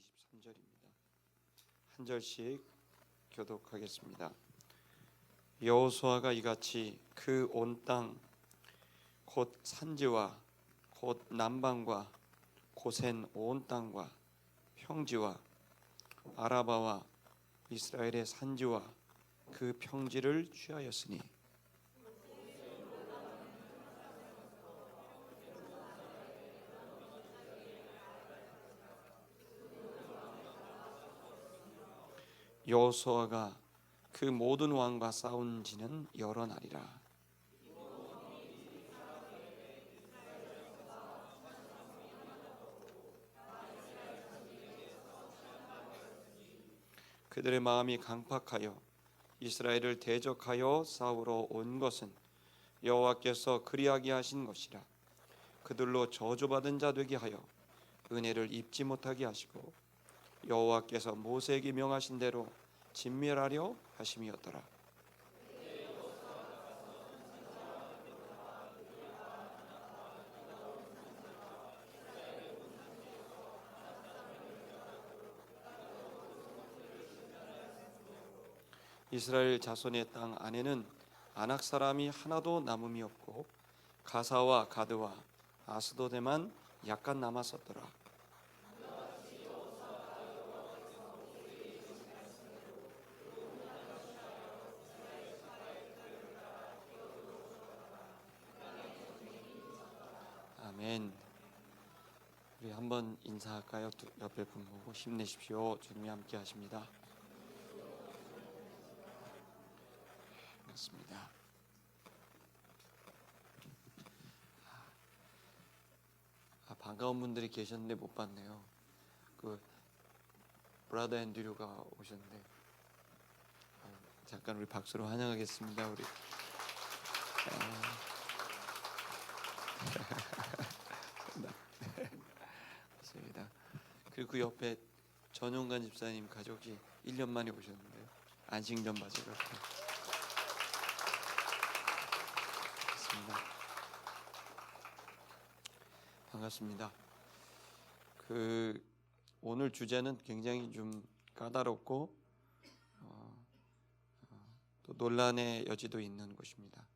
23절입니다. 한 절씩 교독하겠습니다. 여호수아가 이같이 그 온 땅 곧 산지와 곧 남방과 고센 온 땅과 평지와 아라바와 이스라엘의 산지와 그 평지를 취하였으니 여호수아가 그 모든 왕과 싸운 지는 여러 날이라. 그들의 마음이 강팍하여 이스라엘을 대적하여 싸우러 온 것은 여호와께서 그리하게 하신 것이라. 그들로 저주받은 자 되게 하여 은혜를 입지 못하게 하시고 여호와께서 모세에게 명하신 대로 진멸하려 하심이었더라. 이스라엘 자손의 땅 안에는 아낙 사람이 하나도 남음이 없고 가사와 가드와 아스도데만 약간 남았었더라. 아멘. 우리 한번 인사할까요? 옆에 분 보고 힘내십시오. 주님이 함께 하십니다. 반갑습니다. 반가운 분들이 계셨는데 못 봤네요. 그 브라더 앤드류가 오셨는데 잠깐 우리 박수로 환영하겠습니다. 우리 맞습니다. 그리고 그 옆에 전용관 집사님 가족이 1년 만에 오셨는데요. 안식년 맞으러 반갑습니다. 그 오늘 주제는 굉장히 좀 까다롭고 또 논란의 여지도 있는 것입니다.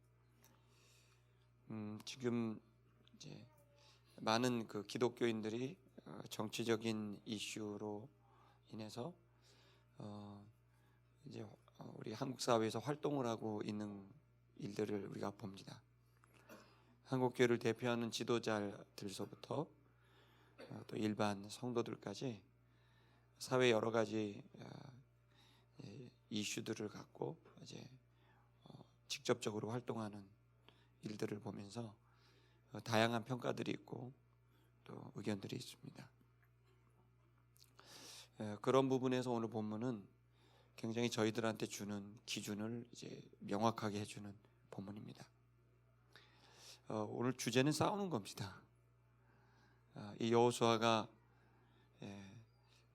지금 이제 많은 그 기독교인들이 정치적인 이슈로 인해서 이제 우리 한국 사회에서 활동을 하고 있는 일들을 우리가 봅니다. 한국교회를 대표하는 지도자들서부터 또 일반 성도들까지 사회 여러 가지 이슈들을 갖고 이제 직접적으로 활동하는 일들을 보면서 다양한 평가들이 있고 또 의견들이 있습니다. 그런 부분에서 오늘 본문은 굉장히 저희들한테 주는 기준을 이제 명확하게 해주는 본문입니다. 오늘 주제는 싸우는 겁니다. 이 여호수아가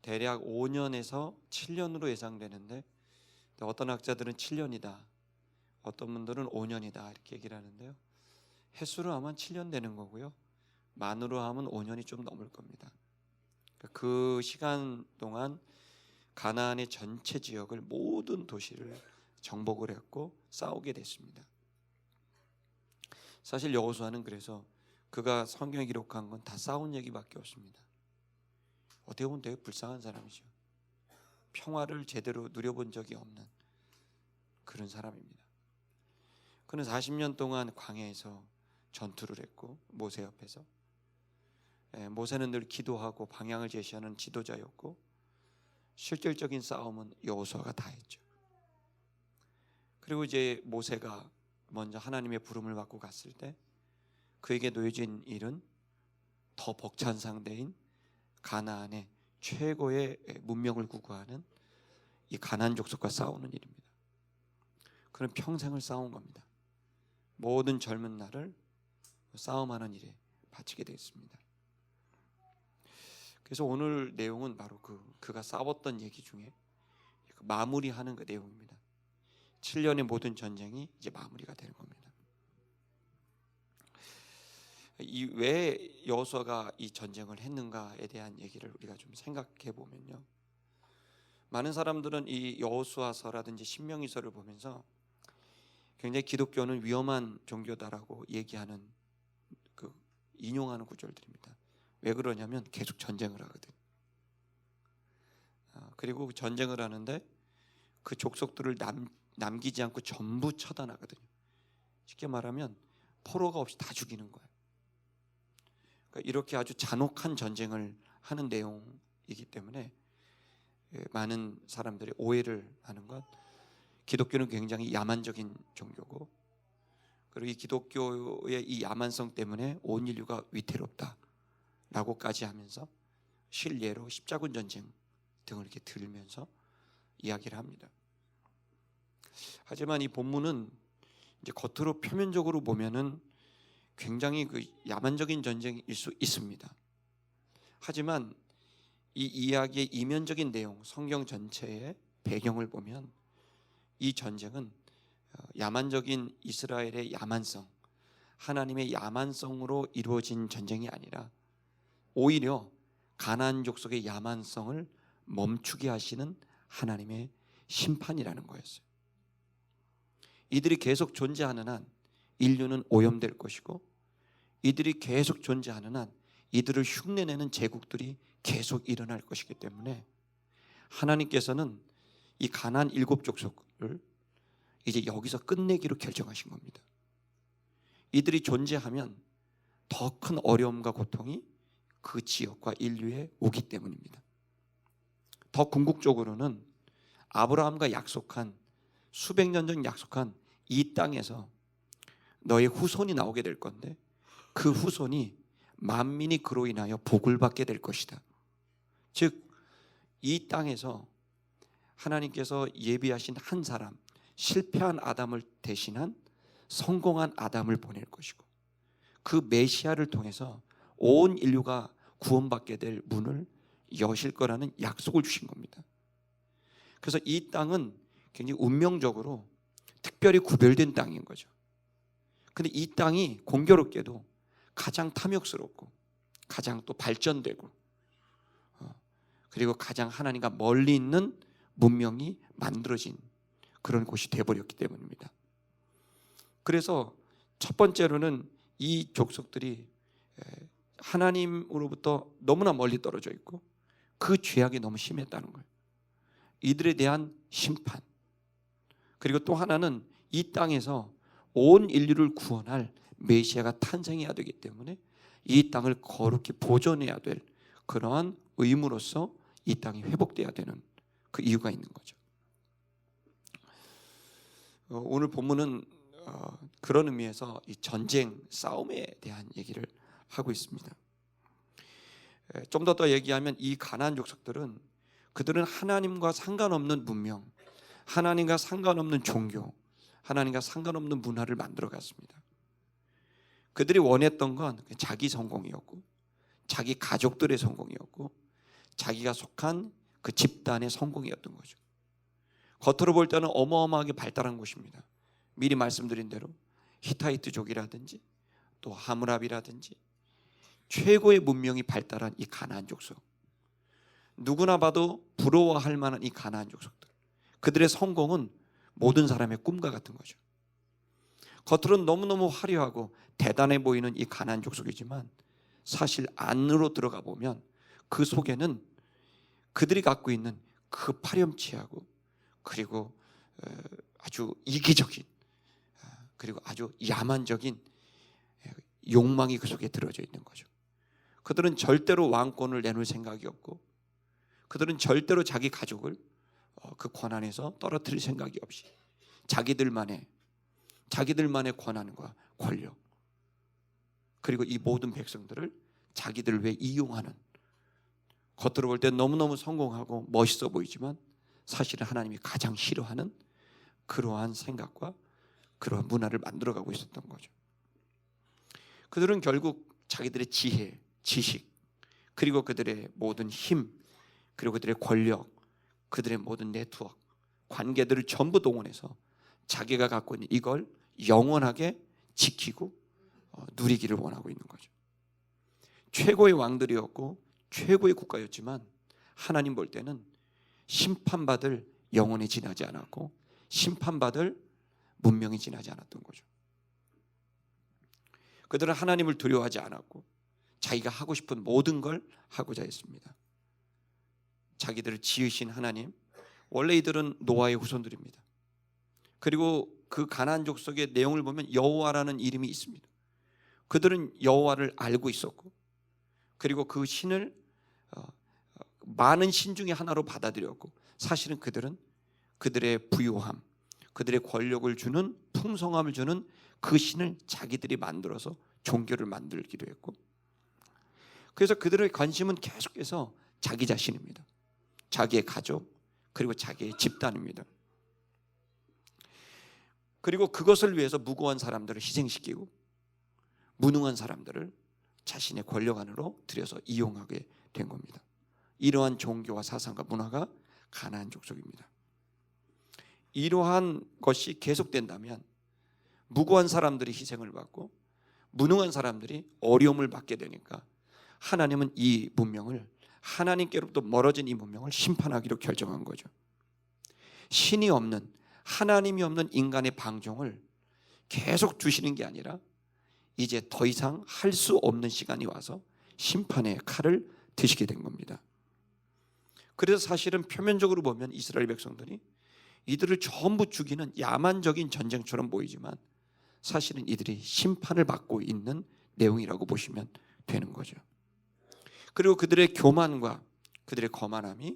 대략 5년에서 7년으로 예상되는데 어떤 학자들은 7년이다, 어떤 분들은 5년이다 이렇게 얘기를 하는데요. 횟수로 하면 7년 되는 거고요, 만으로 하면 5년이 좀 넘을 겁니다. 그 시간 동안 가나안의 전체 지역을, 모든 도시를 정복을 했고 싸우게 됐습니다. 사실 여호수아는 그래서 그가 성경에 기록한 건 다 싸운 얘기밖에 없습니다. 어떻게 보면 되게 불쌍한 사람이죠. 평화를 제대로 누려본 적이 없는 그런 사람입니다. 그는 40년 동안 광야에서 전투를 했고, 모세 옆에서 모세는 늘 기도하고 방향을 제시하는 지도자였고, 실질적인 싸움은 여호수아가 다 했죠. 그리고 이제 모세가 먼저 하나님의 부름을 받고 갔을 때 그에게 놓여진 일은 더 벅찬 상대인 가나안의 최고의 문명을 구구하는 이 가나안 족속과 싸우는 일입니다. 그는 평생을 싸운 겁니다. 모든 젊은 날을 싸움하는 일에 바치게 되었습니다. 그래서 오늘 내용은 바로 그가 싸웠던 얘기 중에 마무리하는 그 내용입니다. 7년의 모든 전쟁이 이제 마무리가 되는 겁니다. 이 왜 여호수아가 이 전쟁을 했는가에 대한 얘기를 우리가 좀 생각해 보면요, 많은 사람들은 이 여호수아서라든지 신명기서를 보면서 굉장히 기독교는 위험한 종교다라고 얘기하는, 그 인용하는 구절들입니다. 왜 그러냐면 계속 전쟁을 하거든. 그리고 전쟁을 하는데 그 족속들을 남기지 않고 전부 처단하거든요. 쉽게 말하면 포로가 없이 다 죽이는 거예요. 그러니까 이렇게 아주 잔혹한 전쟁을 하는 내용이기 때문에 많은 사람들이 오해를 하는 것, 기독교는 굉장히 야만적인 종교고, 그리고 이 기독교의 이 야만성 때문에 온 인류가 위태롭다라고까지 하면서 실례로 십자군 전쟁 등을 이렇게 들으면서 이야기를 합니다. 하지만 이 본문은 이제 겉으로 표면적으로 보면은 굉장히 그 야만적인 전쟁일 수 있습니다. 하지만 이 이야기의 이면적인 내용, 성경 전체의 배경을 보면 이 전쟁은 야만적인 이스라엘의 야만성, 하나님의 야만성으로 이루어진 전쟁이 아니라 오히려 가나안 족속의 야만성을 멈추게 하시는 하나님의 심판이라는 거였어요. 이들이 계속 존재하는 한 인류는 오염될 것이고, 이들이 계속 존재하는 한 이들을 흉내내는 제국들이 계속 일어날 것이기 때문에 하나님께서는 이 가나안 7족속을 이제 여기서 끝내기로 결정하신 겁니다. 이들이 존재하면 더 큰 어려움과 고통이 그 지역과 인류에 오기 때문입니다. 더 궁극적으로는 아브라함과 약속한, 수백 년 전 약속한 이 땅에서 너의 후손이 나오게 될 건데, 그 후손이 만민이 그로 인하여 복을 받게 될 것이다. 즉 이 땅에서 하나님께서 예비하신 한 사람, 실패한 아담을 대신한 성공한 아담을 보낼 것이고, 그 메시아를 통해서 온 인류가 구원받게 될 문을 여실 거라는 약속을 주신 겁니다. 그래서 이 땅은 굉장히 운명적으로 특별히 구별된 땅인 거죠. 근데 이 땅이 공교롭게도 가장 탐욕스럽고 가장 또 발전되고, 그리고 가장 하나님과 멀리 있는 문명이 만들어진 그런 곳이 되어버렸기 때문입니다. 그래서 첫 번째로는 이 족속들이 하나님으로부터 너무나 멀리 떨어져 있고 그 죄악이 너무 심했다는 거예요. 이들에 대한 심판, 그리고 또 하나는 이 땅에서 온 인류를 구원할 메시아가 탄생해야 되기 때문에 이 땅을 거룩히 보존해야 될 그러한 의무로서 이 땅이 회복돼야 되는 그 이유가 있는 거죠. 오늘 본문은 그런 의미에서 이 전쟁, 싸움에 대한 얘기를 하고 있습니다. 좀 더 얘기하면 이 가나안 족속들은, 그들은 하나님과 상관없는 문명, 하나님과 상관없는 종교, 하나님과 상관없는 문화를 만들어 갔습니다. 그들이 원했던 건 자기 성공이었고, 자기 가족들의 성공이었고, 자기가 속한 그 집단의 성공이었던 거죠. 겉으로 볼 때는 어마어마하게 발달한 곳입니다. 미리 말씀드린 대로 히타이트족이라든지 또 하므랍이라든지 최고의 문명이 발달한 이 가나안 족속, 누구나 봐도 부러워할 만한 이 가나안 족속들, 그들의 성공은 모든 사람의 꿈과 같은 거죠. 겉으로는 너무너무 화려하고 대단해 보이는 이 가나안 족속이지만 사실 안으로 들어가 보면 그 속에는 그들이 갖고 있는 그 파렴치하고, 그리고 아주 이기적인, 그리고 아주 야만적인 욕망이 그 속에 들어져 있는 거죠. 그들은 절대로 왕권을 내놓을 생각이 없고, 그들은 절대로 자기 가족을 그 권한에서 떨어뜨릴 생각이 없이 자기들만의 권한과 권력, 그리고 이 모든 백성들을 자기들을 위해 이용하는, 겉으로 볼 때 너무너무 성공하고 멋있어 보이지만 사실은 하나님이 가장 싫어하는 그러한 생각과 그러한 문화를 만들어가고 있었던 거죠. 그들은 결국 자기들의 지혜, 지식, 그리고 그들의 모든 힘, 그리고 그들의 권력, 그들의 모든 네트워크, 관계들을 전부 동원해서 자기가 갖고 있는 이걸 영원하게 지키고 누리기를 원하고 있는 거죠. 최고의 왕들이었고 최고의 국가였지만 하나님 볼 때는 심판받을 영혼이 지나지 않았고 심판받을 문명이 지나지 않았던 거죠. 그들은 하나님을 두려워하지 않았고 자기가 하고 싶은 모든 걸 하고자 했습니다. 자기들을 지으신 하나님, 원래 이들은 노아의 후손들입니다. 그리고 그 가나안 족속의 내용을 보면 여호와라는 이름이 있습니다. 그들은 여호와를 알고 있었고 그리고 그 신을 많은 신 중에 하나로 받아들였고 사실은 그들은 그들의 부유함, 그들의 권력을 주는 풍성함을 주는 그 신을 자기들이 만들어서 종교를 만들기도 했고 그래서 그들의 관심은 계속해서 자기 자신입니다. 자기의 가족 그리고 자기의 집단입니다. 그리고 그것을 위해서 무고한 사람들을 희생시키고 무능한 사람들을 자신의 권력 안으로 들여서 이용하게 된 겁니다. 이러한 종교와 사상과 문화가 가나안 족속입니다. 이러한 것이 계속된다면 무고한 사람들이 희생을 받고 무능한 사람들이 어려움을 받게 되니까 하나님은 이 문명을 하나님께로부터 멀어진 이 문명을 심판하기로 결정한 거죠. 신이 없는 하나님이 없는 인간의 방종을 계속 두시는 게 아니라 이제 더 이상 할 수 없는 시간이 와서 심판의 칼을 드시게 된 겁니다. 그래서 사실은 표면적으로 보면 이스라엘 백성들이 이들을 전부 죽이는 야만적인 전쟁처럼 보이지만 사실은 이들이 심판을 받고 있는 내용이라고 보시면 되는 거죠. 그리고 그들의 교만과 그들의 거만함이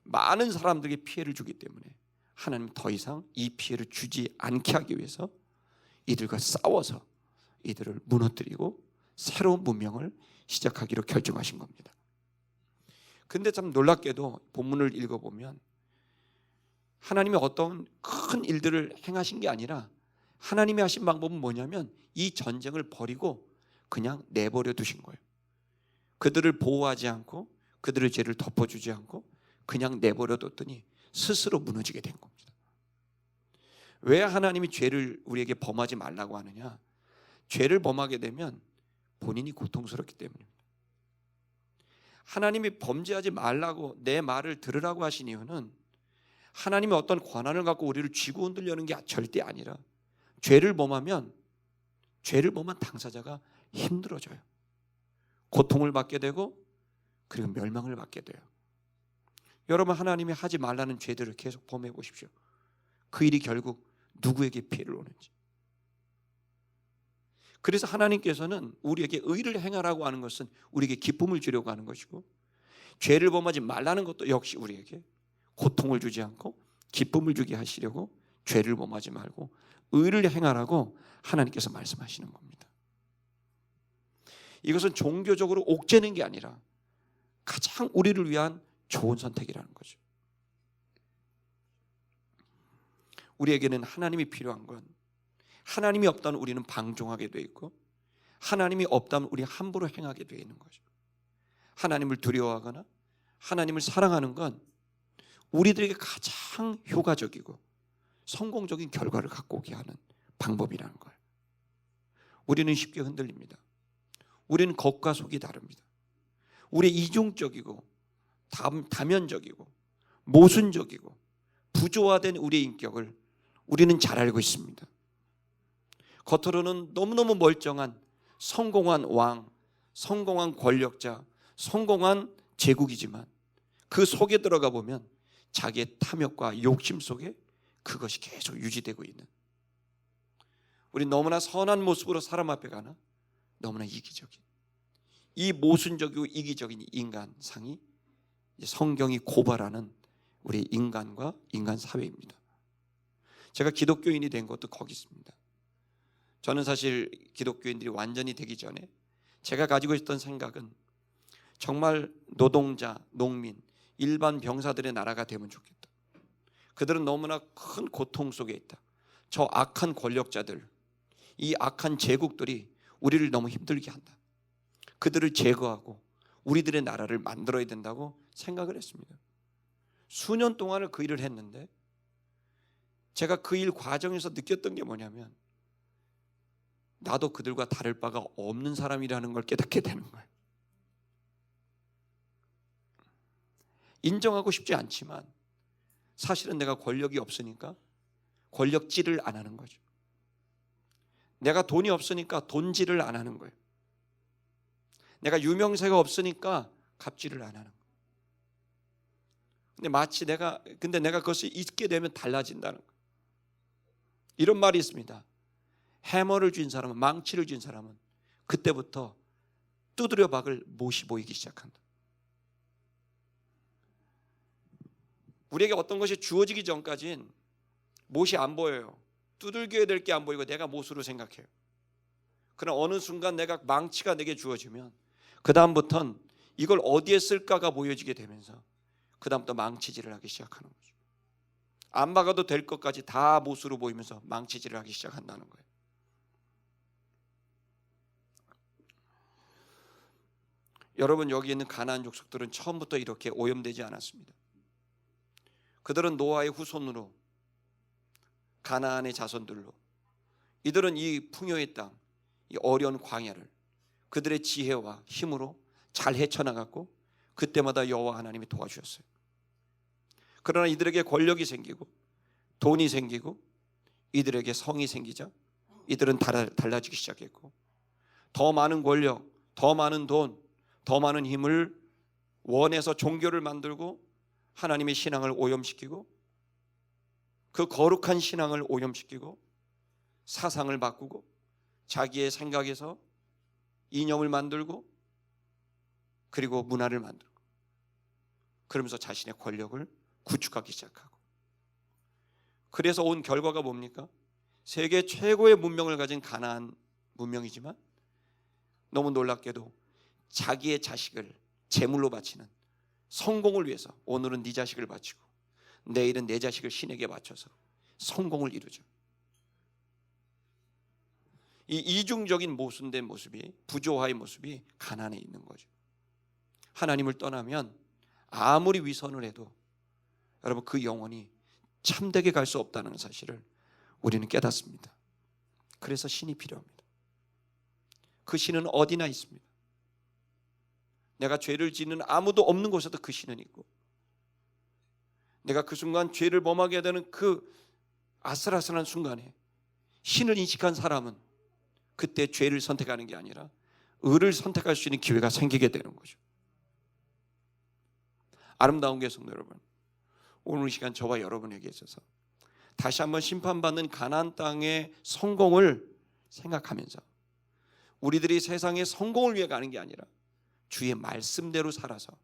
많은 사람들에게 피해를 주기 때문에 하나님은 더 이상 이 피해를 주지 않게 하기 위해서 이들과 싸워서 이들을 무너뜨리고 새로운 문명을 시작하기로 결정하신 겁니다. 근데 참 놀랍게도 본문을 읽어보면 하나님이 어떤 큰 일들을 행하신 게 아니라 하나님이 하신 방법은 뭐냐면 이 전쟁을 버리고 그냥 내버려 두신 거예요. 그들을 보호하지 않고 그들의 죄를 덮어주지 않고 그냥 내버려 뒀더니 스스로 무너지게 된 겁니다. 왜 하나님이 죄를 우리에게 범하지 말라고 하느냐? 죄를 범하게 되면 본인이 고통스럽기 때문입니다. 하나님이 범죄하지 말라고 내 말을 들으라고 하신 이유는 하나님이 어떤 권한을 갖고 우리를 쥐고 흔들려는 게 절대 아니라 죄를 범한 당사자가 힘들어져요. 고통을 받게 되고 그리고 멸망을 받게 돼요. 여러분 하나님이 하지 말라는 죄들을 계속 범해 보십시오. 그 일이 결국 누구에게 피해를 오는지. 그래서 하나님께서는 우리에게 의를 행하라고 하는 것은 우리에게 기쁨을 주려고 하는 것이고 죄를 범하지 말라는 것도 역시 우리에게 고통을 주지 않고 기쁨을 주게 하시려고 죄를 범하지 말고 의를 행하라고 하나님께서 말씀하시는 겁니다. 이것은 종교적으로 옥죄는 게 아니라 가장 우리를 위한 좋은 선택이라는 거죠. 우리에게는 하나님이 필요한 건 하나님이 없다면 우리는 방종하게 돼 있고 하나님이 없다면 우리 함부로 행하게 돼 있는 거죠. 하나님을 두려워하거나 하나님을 사랑하는 건 우리들에게 가장 효과적이고 성공적인 결과를 갖고 오게 하는 방법이라는 거예요. 우리는 쉽게 흔들립니다. 우리는 겉과 속이 다릅니다. 우리의 이중적이고 다면적이고 모순적이고 부조화된 우리의 인격을 우리는 잘 알고 있습니다. 겉으로는 너무너무 멀쩡한 성공한 왕, 성공한 권력자, 성공한 제국이지만 그 속에 들어가 보면 자기의 탐욕과 욕심 속에 그것이 계속 유지되고 있는, 우리 너무나 선한 모습으로 사람 앞에 가나 너무나 이기적인 이 모순적이고 이기적인 인간상이 성경이 고발하는 우리 인간과 인간 사회입니다. 제가 기독교인이 된 것도 거기 있습니다. 저는 사실 기독교인들이 완전히 되기 전에 제가 가지고 있었던 생각은 정말 노동자, 농민, 일반 병사들의 나라가 되면 좋겠다. 그들은 너무나 큰 고통 속에 있다. 저 악한 권력자들, 이 악한 제국들이 우리를 너무 힘들게 한다. 그들을 제거하고 우리들의 나라를 만들어야 된다고 생각을 했습니다. 수년 동안을 그 일을 했는데 제가 그 일 과정에서 느꼈던 게 뭐냐면 나도 그들과 다를 바가 없는 사람이라는 걸 깨닫게 되는 거예요. 인정하고 싶지 않지만 사실은 내가 권력이 없으니까 권력질을 안 하는 거죠. 내가 돈이 없으니까 돈질을 안 하는 거예요. 내가 유명세가 없으니까 갑질을 안 하는 거예요. 근데 내가 그것을 잊게 되면 달라진다는 거예요. 이런 말이 있습니다. 해머를 쥔 사람은, 망치를 쥔 사람은 그때부터 두드려 박을 못이 보이기 시작한다. 우리에게 어떤 것이 주어지기 전까지는 못이 안 보여요. 두들겨야 될 게 안 보이고 내가 못으로 생각해요. 그러나 어느 순간 내가 망치가 내게 주어지면 그 다음부터는 이걸 어디에 쓸까가 보여지게 되면서 그 다음부터 망치질을 하기 시작하는 거죠. 안 박아도 될 것까지 다 못으로 보이면서 망치질을 하기 시작한다는 거예요. 여러분, 여기 있는 가나안 족속들은 처음부터 이렇게 오염되지 않았습니다. 그들은 노아의 후손으로, 가나안의 자손들로, 이들은 이 풍요의 땅, 이 어려운 광야를 그들의 지혜와 힘으로 잘 헤쳐나갔고 그때마다 여호와 하나님이 도와주셨어요. 그러나 이들에게 권력이 생기고 돈이 생기고 이들에게 성이 생기자 이들은 달라지기 시작했고, 더 많은 권력, 더 많은 돈, 더 많은 힘을 원해서 종교를 만들고 하나님의 신앙을 오염시키고, 그 거룩한 신앙을 오염시키고 사상을 바꾸고 자기의 생각에서 이념을 만들고 그리고 문화를 만들고, 그러면서 자신의 권력을 구축하기 시작하고, 그래서 온 결과가 뭡니까? 세계 최고의 문명을 가진 가나안 문명이지만 너무 놀랍게도 자기의 자식을 제물로 바치는, 성공을 위해서 오늘은 네 자식을 바치고 내일은 내 자식을 신에게 바쳐서 성공을 이루죠. 이 이중적인 모순된 모습이, 부조화의 모습이 가나안에 있는 거죠. 하나님을 떠나면 아무리 위선을 해도 여러분 그 영혼이 참되게 갈 수 없다는 사실을 우리는 깨닫습니다. 그래서 신이 필요합니다. 그 신은 어디나 있습니다. 내가 죄를 짓는 아무도 없는 곳에도 그 신은 있고, 내가 그 순간 죄를 범하게 되는 그 아슬아슬한 순간에 신을 인식한 사람은 그때 죄를 선택하는 게 아니라 의를 선택할 수 있는 기회가 생기게 되는 거죠. 아름다운 게 성도 여러분, 오늘 이 시간 저와 여러분에게 있어서 다시 한번 심판받는 가나안 땅의 성공을 생각하면서 우리들이 세상의 성공을 위해 가는 게 아니라 주의 말씀대로 살아서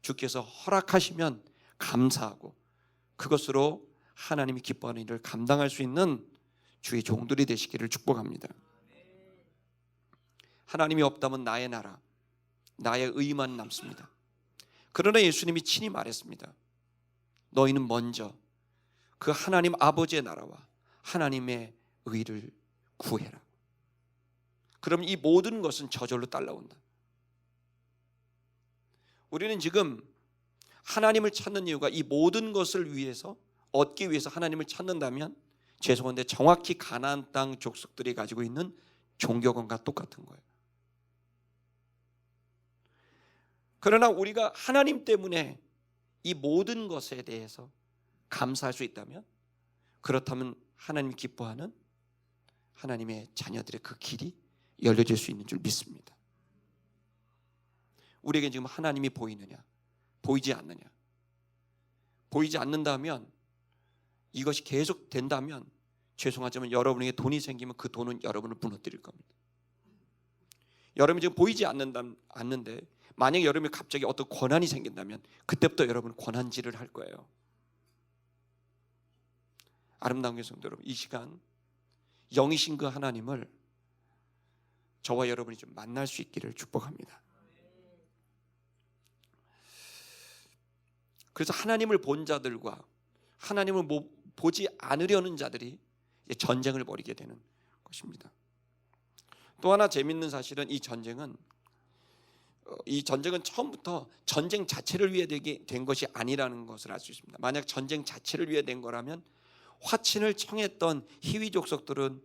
주께서 허락하시면 감사하고 그것으로 하나님이 기뻐하는 일을 감당할 수 있는 주의 종들이 되시기를 축복합니다. 하나님이 없다면 나의 나라, 나의 의만 남습니다. 그러나 예수님이 친히 말했습니다. 너희는 먼저 그 하나님 아버지의 나라와 하나님의 의를 구해라. 그럼 이 모든 것은 저절로 따라온다. 우리는 지금 하나님을 찾는 이유가 이 모든 것을 위해서, 얻기 위해서 하나님을 찾는다면 죄송한데 정확히 가나안 땅 족속들이 가지고 있는 종교관과 똑같은 거예요. 그러나 우리가 하나님 때문에 이 모든 것에 대해서 감사할 수 있다면, 그렇다면 하나님 기뻐하는 하나님의 자녀들의 그 길이 열려질 수 있는 줄 믿습니다. 우리에게 지금 하나님이 보이느냐, 보이지 않느냐? 보이지 않는다면, 이것이 계속 된다면 죄송하지만 여러분에게 돈이 생기면 그 돈은 여러분을 무너뜨릴 겁니다. 여러분이 지금 보이지 않는데 만약에 여러분이 갑자기 어떤 권한이 생긴다면 그때부터 여러분은 권한질을 할 거예요. 아름다운 게 성도 여러분, 이 시간 영이신 그 하나님을 저와 여러분이 좀 만날 수 있기를 축복합니다. 그래서 하나님을 본 자들과 하나님을 보지 않으려는 자들이 전쟁을 벌이게 되는 것입니다. 또 하나 재밌는 사실은 이 전쟁은 처음부터 전쟁 자체를 위해 된 것이 아니라는 것을 알 수 있습니다. 만약 전쟁 자체를 위해 된 거라면 화친을 청했던 히위 족속들은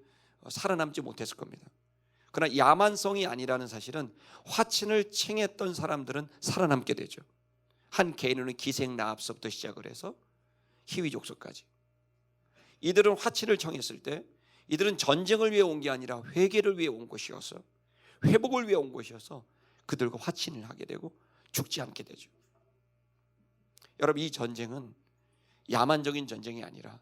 살아남지 못했을 겁니다. 그러나 야만성이 아니라는 사실은 화친을 칭했던 사람들은 살아남게 되죠. 한 개인은 기생나합서부터 시작을 해서 희위족속까지. 이들은 화친을 청했을 때 이들은 전쟁을 위해 온 게 아니라 회개를 위해 온 것이어서, 회복을 위해 온 것이어서 그들과 화친을 하게 되고 죽지 않게 되죠. 여러분, 이 전쟁은 야만적인 전쟁이 아니라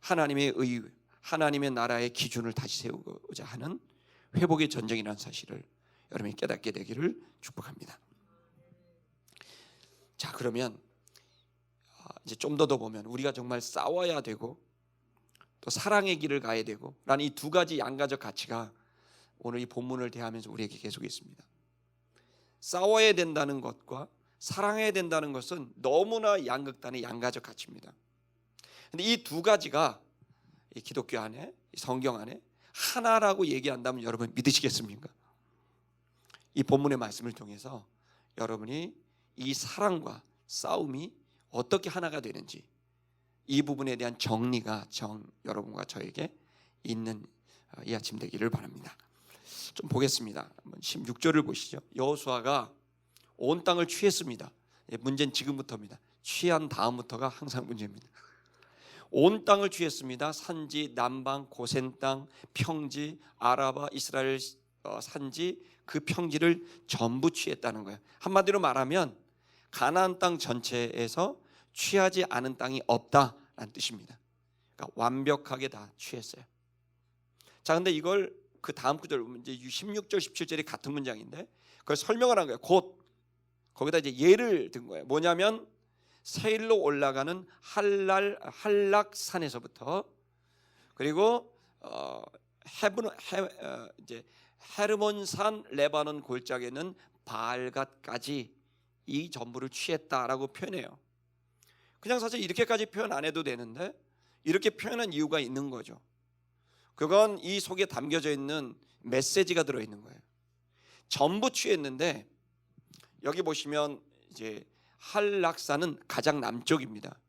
하나님의 의, 하나님의 나라의 기준을 다시 세우고자 하는 회복의 전쟁이라는 사실을 여러분이 깨닫게 되기를 축복합니다. 자, 그러면 이제 좀 더 보면 우리가 정말 싸워야 되고 또 사랑의 길을 가야 되고 라는 이 두 가지 양가적 가치가 오늘 이 본문을 대하면서 우리에게 계속 있습니다. 싸워야 된다는 것과 사랑해야 된다는 것은 너무나 양극단의 양가적 가치입니다. 근데 이 두 가지가 이 기독교 안에, 성경 안에 하나라고 얘기한다면 여러분 믿으시겠습니까? 이 본문의 말씀을 통해서 여러분이 이 사랑과 싸움이 어떻게 하나가 되는지 이 부분에 대한 정리가 여러분과 저에게 있는 이 아침 되기를 바랍니다. 좀 보겠습니다. 16절을 보시죠. 여호수아가 온 땅을 취했습니다. 문제는 지금부터입니다. 취한 다음부터가 항상 문제입니다. 온 땅을 취했습니다. 산지, 남방, 고센 땅, 평지, 아라바, 이스라엘 산지, 그 평지를 전부 취했다는 거예요. 한마디로 말하면 가나안 땅 전체에서 취하지 않은 땅이 없다라는 뜻입니다. 그러니까 완벽하게 다 취했어요. 자, 근데 이걸 그 다음 구절 보면 이제 16절, 17절이 같은 문장인데 그걸 설명을 한 거예요. 곧 거기다 이제 예를 든 거예요. 뭐냐면 세일로 올라가는 한락산에서부터 그리고 이제 헤르몬산 레바논 골짜기에 있는 바알갓까지 이 전부를 취했다라고 표현해요. 그냥 사실 이렇게까지 표현 안 해도 되는데 이렇게 표현한 이유가 있는 거죠. 그건 이 속에 담겨져 있는 메시지가 들어있는 거예요. 전부 취했는데 여기 보시면 이제 한락산은 가장 남쪽입니다.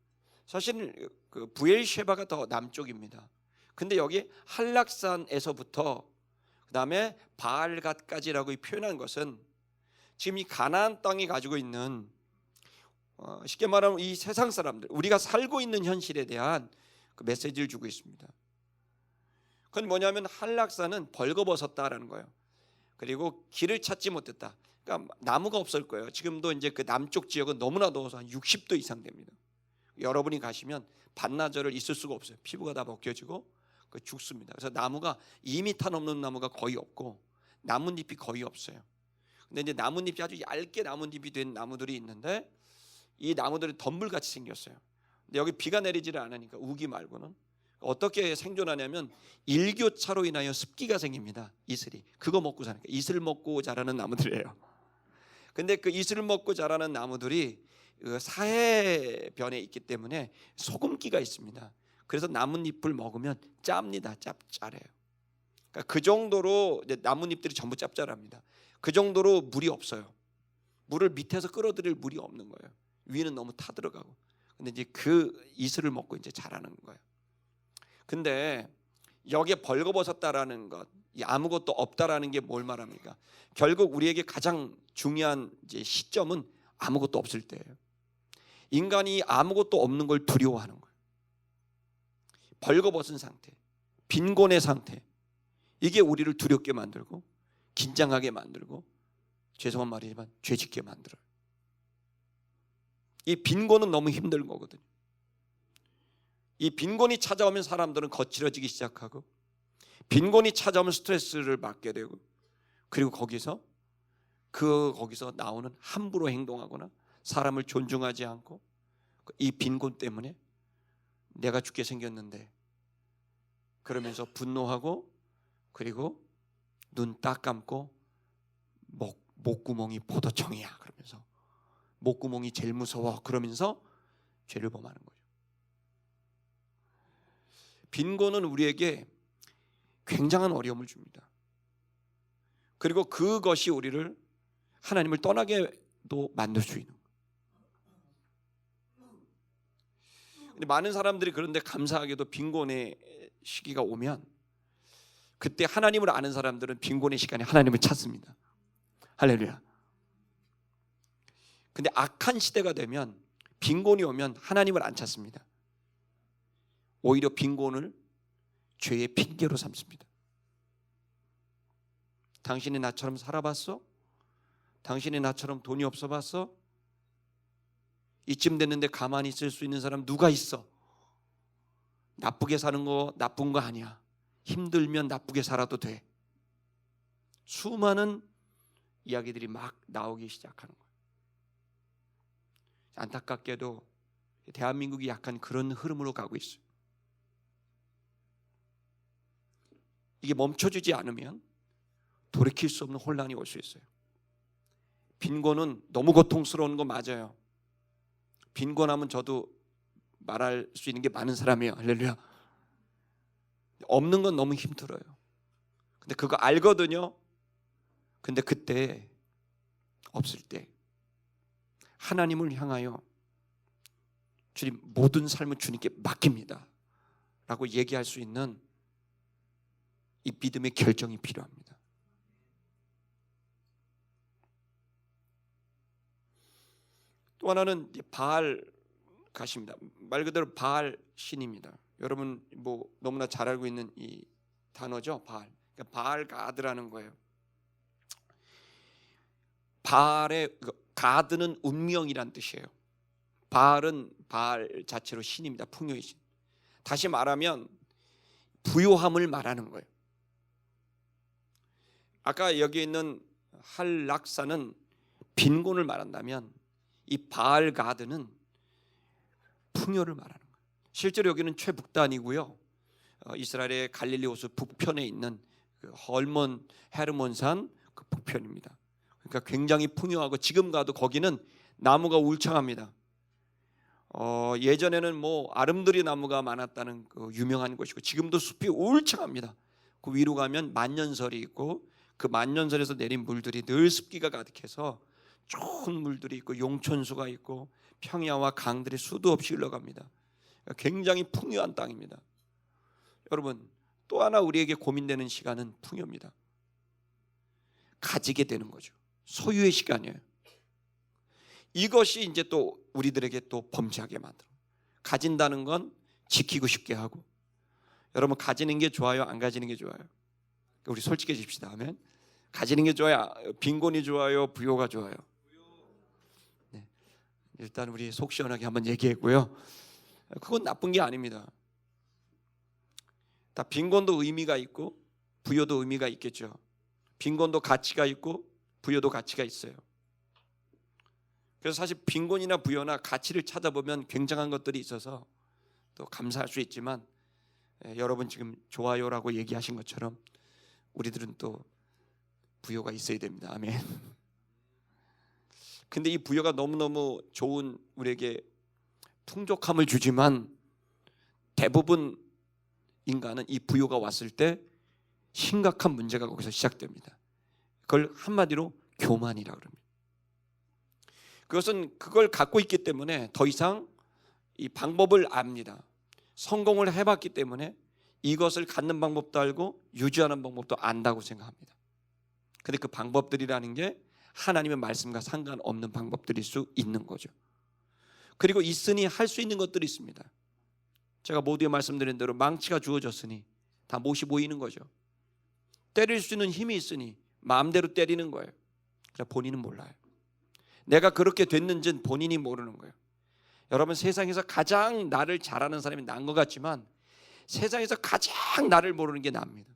사실 그 부엘셰바가 더 남쪽입니다. 근데 여기 한락산에서부터 그다음에 바알갓까지라고 표현한 것은 지금 이 가나안 땅이 가지고 있는 쉽게 말하면 이 세상 사람들, 우리가 살고 있는 현실에 대한 그 메시지를 주고 있습니다. 그건 뭐냐면 한락산은 벌거벗었다라는 거예요. 그리고 길을 찾지 못했다. 그러니까 나무가 없을 거예요. 지금도 이제 그 남쪽 지역은 너무나 더워서 한 60도 이상 됩니다. 여러분이 가시면 반나절을 있을 수가 없어요. 피부가 다 벗겨지고 죽습니다. 그래서 나무가 2m 넘는 나무가 거의 없고 나뭇잎이 거의 없어요. 근데 이제 나뭇잎이 아주 얇게 나뭇잎이 된 나무들이 있는데 이 나무들이 덤불같이 생겼어요. 근데 여기 비가 내리지를 않으니까 우기 말고는 어떻게 생존하냐면 일교차로 인하여 습기가 생깁니다. 이슬이. 그거 먹고 사니까 이슬 먹고 자라는 나무들이에요. 근데 그 이슬을 먹고 자라는 나무들이 사해변에 있기 때문에 소금기가 있습니다. 그래서 나뭇잎을 먹으면 짭니다. 짭짤해요. 그러니까 그 정도로 이제 나뭇잎들이 전부 짭짤합니다. 그 정도로 물이 없어요. 물을 밑에서 끌어들일 물이 없는 거예요. 위는 너무 타 들어가고. 근데 이제 그 이슬을 먹고 이제 자라는 거예요. 근데 여기에 벌거벗었다라는 것, 아무것도 없다라는 게 뭘 말합니까? 결국 우리에게 가장 중요한 이제 시점은 아무것도 없을 때예요. 인간이 아무것도 없는 걸 두려워하는 거예요. 벌거벗은 상태, 빈곤의 상태, 이게 우리를 두렵게 만들고 긴장하게 만들고 죄송한 말이지만 죄짓게 만들어요. 이 빈곤은 너무 힘든 거거든요. 이 빈곤이 찾아오면 사람들은 거칠어지기 시작하고 빈곤이 찾아오면 스트레스를 받게 되고 그리고 거기서 나오는 함부로 행동하거나 사람을 존중하지 않고 이 빈곤 때문에 내가 죽게 생겼는데 그러면서 분노하고 그리고 눈 딱 감고 목구멍이 포도청이야 그러면서 목구멍이 제일 무서워 그러면서 죄를 범하는 거죠. 빈곤은 우리에게 굉장한 어려움을 줍니다. 그리고 그것이 우리를 하나님을 떠나게도 만들 수 있는 거예요. 근데 많은 사람들이 그런데 감사하게도 빈곤의 시기가 오면 그때 하나님을 아는 사람들은 빈곤의 시간에 하나님을 찾습니다. 할렐루야. 근데 악한 시대가 되면, 빈곤이 오면 하나님을 안 찾습니다. 오히려 빈곤을 죄의 핑계로 삼습니다. 당신이 나처럼 살아봤어? 당신이 나처럼 돈이 없어 봤어? 이쯤 됐는데 가만히 있을 수 있는 사람 누가 있어? 나쁘게 사는 거 나쁜 거 아니야. 힘들면 나쁘게 살아도 돼. 수많은 이야기들이 막 나오기 시작하는 거예요. 안타깝게도 대한민국이 약간 그런 흐름으로 가고 있어요. 이게 멈춰주지 않으면 돌이킬 수 없는 혼란이 올 수 있어요. 빈곤은 너무 고통스러운 거 맞아요. 빈곤하면 저도 말할 수 있는 게 많은 사람이에요. 할렐루야. 없는 건 너무 힘들어요. 근데 그거 알거든요. 근데 그때 없을 때 하나님을 향하여 주님 모든 삶을 주님께 맡깁니다 라고 얘기할 수 있는 이 믿음의 결정이 필요합니다. 또 하나는 바알 가십니다. 말 그대로 바알 신입니다. 여러분 뭐 너무나 잘 알고 있는 이 단어죠. 바알. 그러니까 바알 가드라는 거예요. 바알의 가드는 운명이란 뜻이에요. 바알은 바알 자체로 신입니다. 풍요의 신. 다시 말하면 부요함을 말하는 거예요. 아까 여기 있는 한락사는 빈곤을 말한다면 이 바알 가드는 풍요를 말하는 거예요. 실제로 여기는 최북단이고요. 이스라엘의 갈릴리 호수 북편에 있는 그 헐몬 헤르몬산 그 북편입니다. 그러니까 굉장히 풍요하고 지금 가도 거기는 나무가 울창합니다. 예전에는 뭐 아름드리 나무가 많았다는 그 유명한 곳이고 지금도 숲이 울창합니다. 그 위로 가면 만년설이 있고 그 만년설에서 내린 물들이 늘 습기가 가득해서 좋은 물들이 있고 용천수가 있고 평야와 강들이 수도 없이 흘러갑니다. 굉장히 풍요한 땅입니다. 여러분 또 하나 우리에게 고민되는 시간은 풍요입니다. 가지게 되는 거죠. 소유의 시간이에요. 이것이 이제 또 우리들에게 또 범죄하게 만들어. 가진다는 건 지키고 싶게 하고. 여러분 가지는 게 좋아요? 안 가지는 게 좋아요? 우리 솔직해집시다. 아멘. 가지는 게 좋아요? 빈곤이 좋아요? 부요가 좋아요? 네. 일단 우리 속 시원하게 한번 얘기했고요. 그건 나쁜 게 아닙니다. 다 빈곤도 의미가 있고 부요도 의미가 있겠죠. 빈곤도 가치가 있고 부요도 가치가 있어요. 그래서 사실 빈곤이나 부요나 가치를 찾아보면 굉장한 것들이 있어서 또 감사할 수 있지만 여러분 지금 좋아요라고 얘기하신 것처럼 우리들은 또 부요가 있어야 됩니다. 아멘. 근데 이 부요가 너무너무 좋은 우리에게 풍족함을 주지만 대부분 인간은 이 부요가 왔을 때 심각한 문제가 거기서 시작됩니다. 그걸 한마디로 교만이라고 합니다. 그것은 그걸 갖고 있기 때문에 더 이상 이 방법을 압니다. 성공을 해봤기 때문에 이것을 갖는 방법도 알고 유지하는 방법도 안다고 생각합니다. 근데 그 방법들이라는 게 하나님의 말씀과 상관없는 방법들일 수 있는 거죠. 그리고 있으니 할 수 있는 것들이 있습니다. 제가 모두에 말씀드린 대로 망치가 주어졌으니 다 못이 보이는 거죠. 때릴 수 있는 힘이 있으니 마음대로 때리는 거예요. 그러나 본인은 몰라요. 내가 그렇게 됐는지는 본인이 모르는 거예요. 여러분 세상에서 가장 나를 잘 아는 사람이 난 것 같지만 세상에서 가장 나를 모르는 게 나입니다.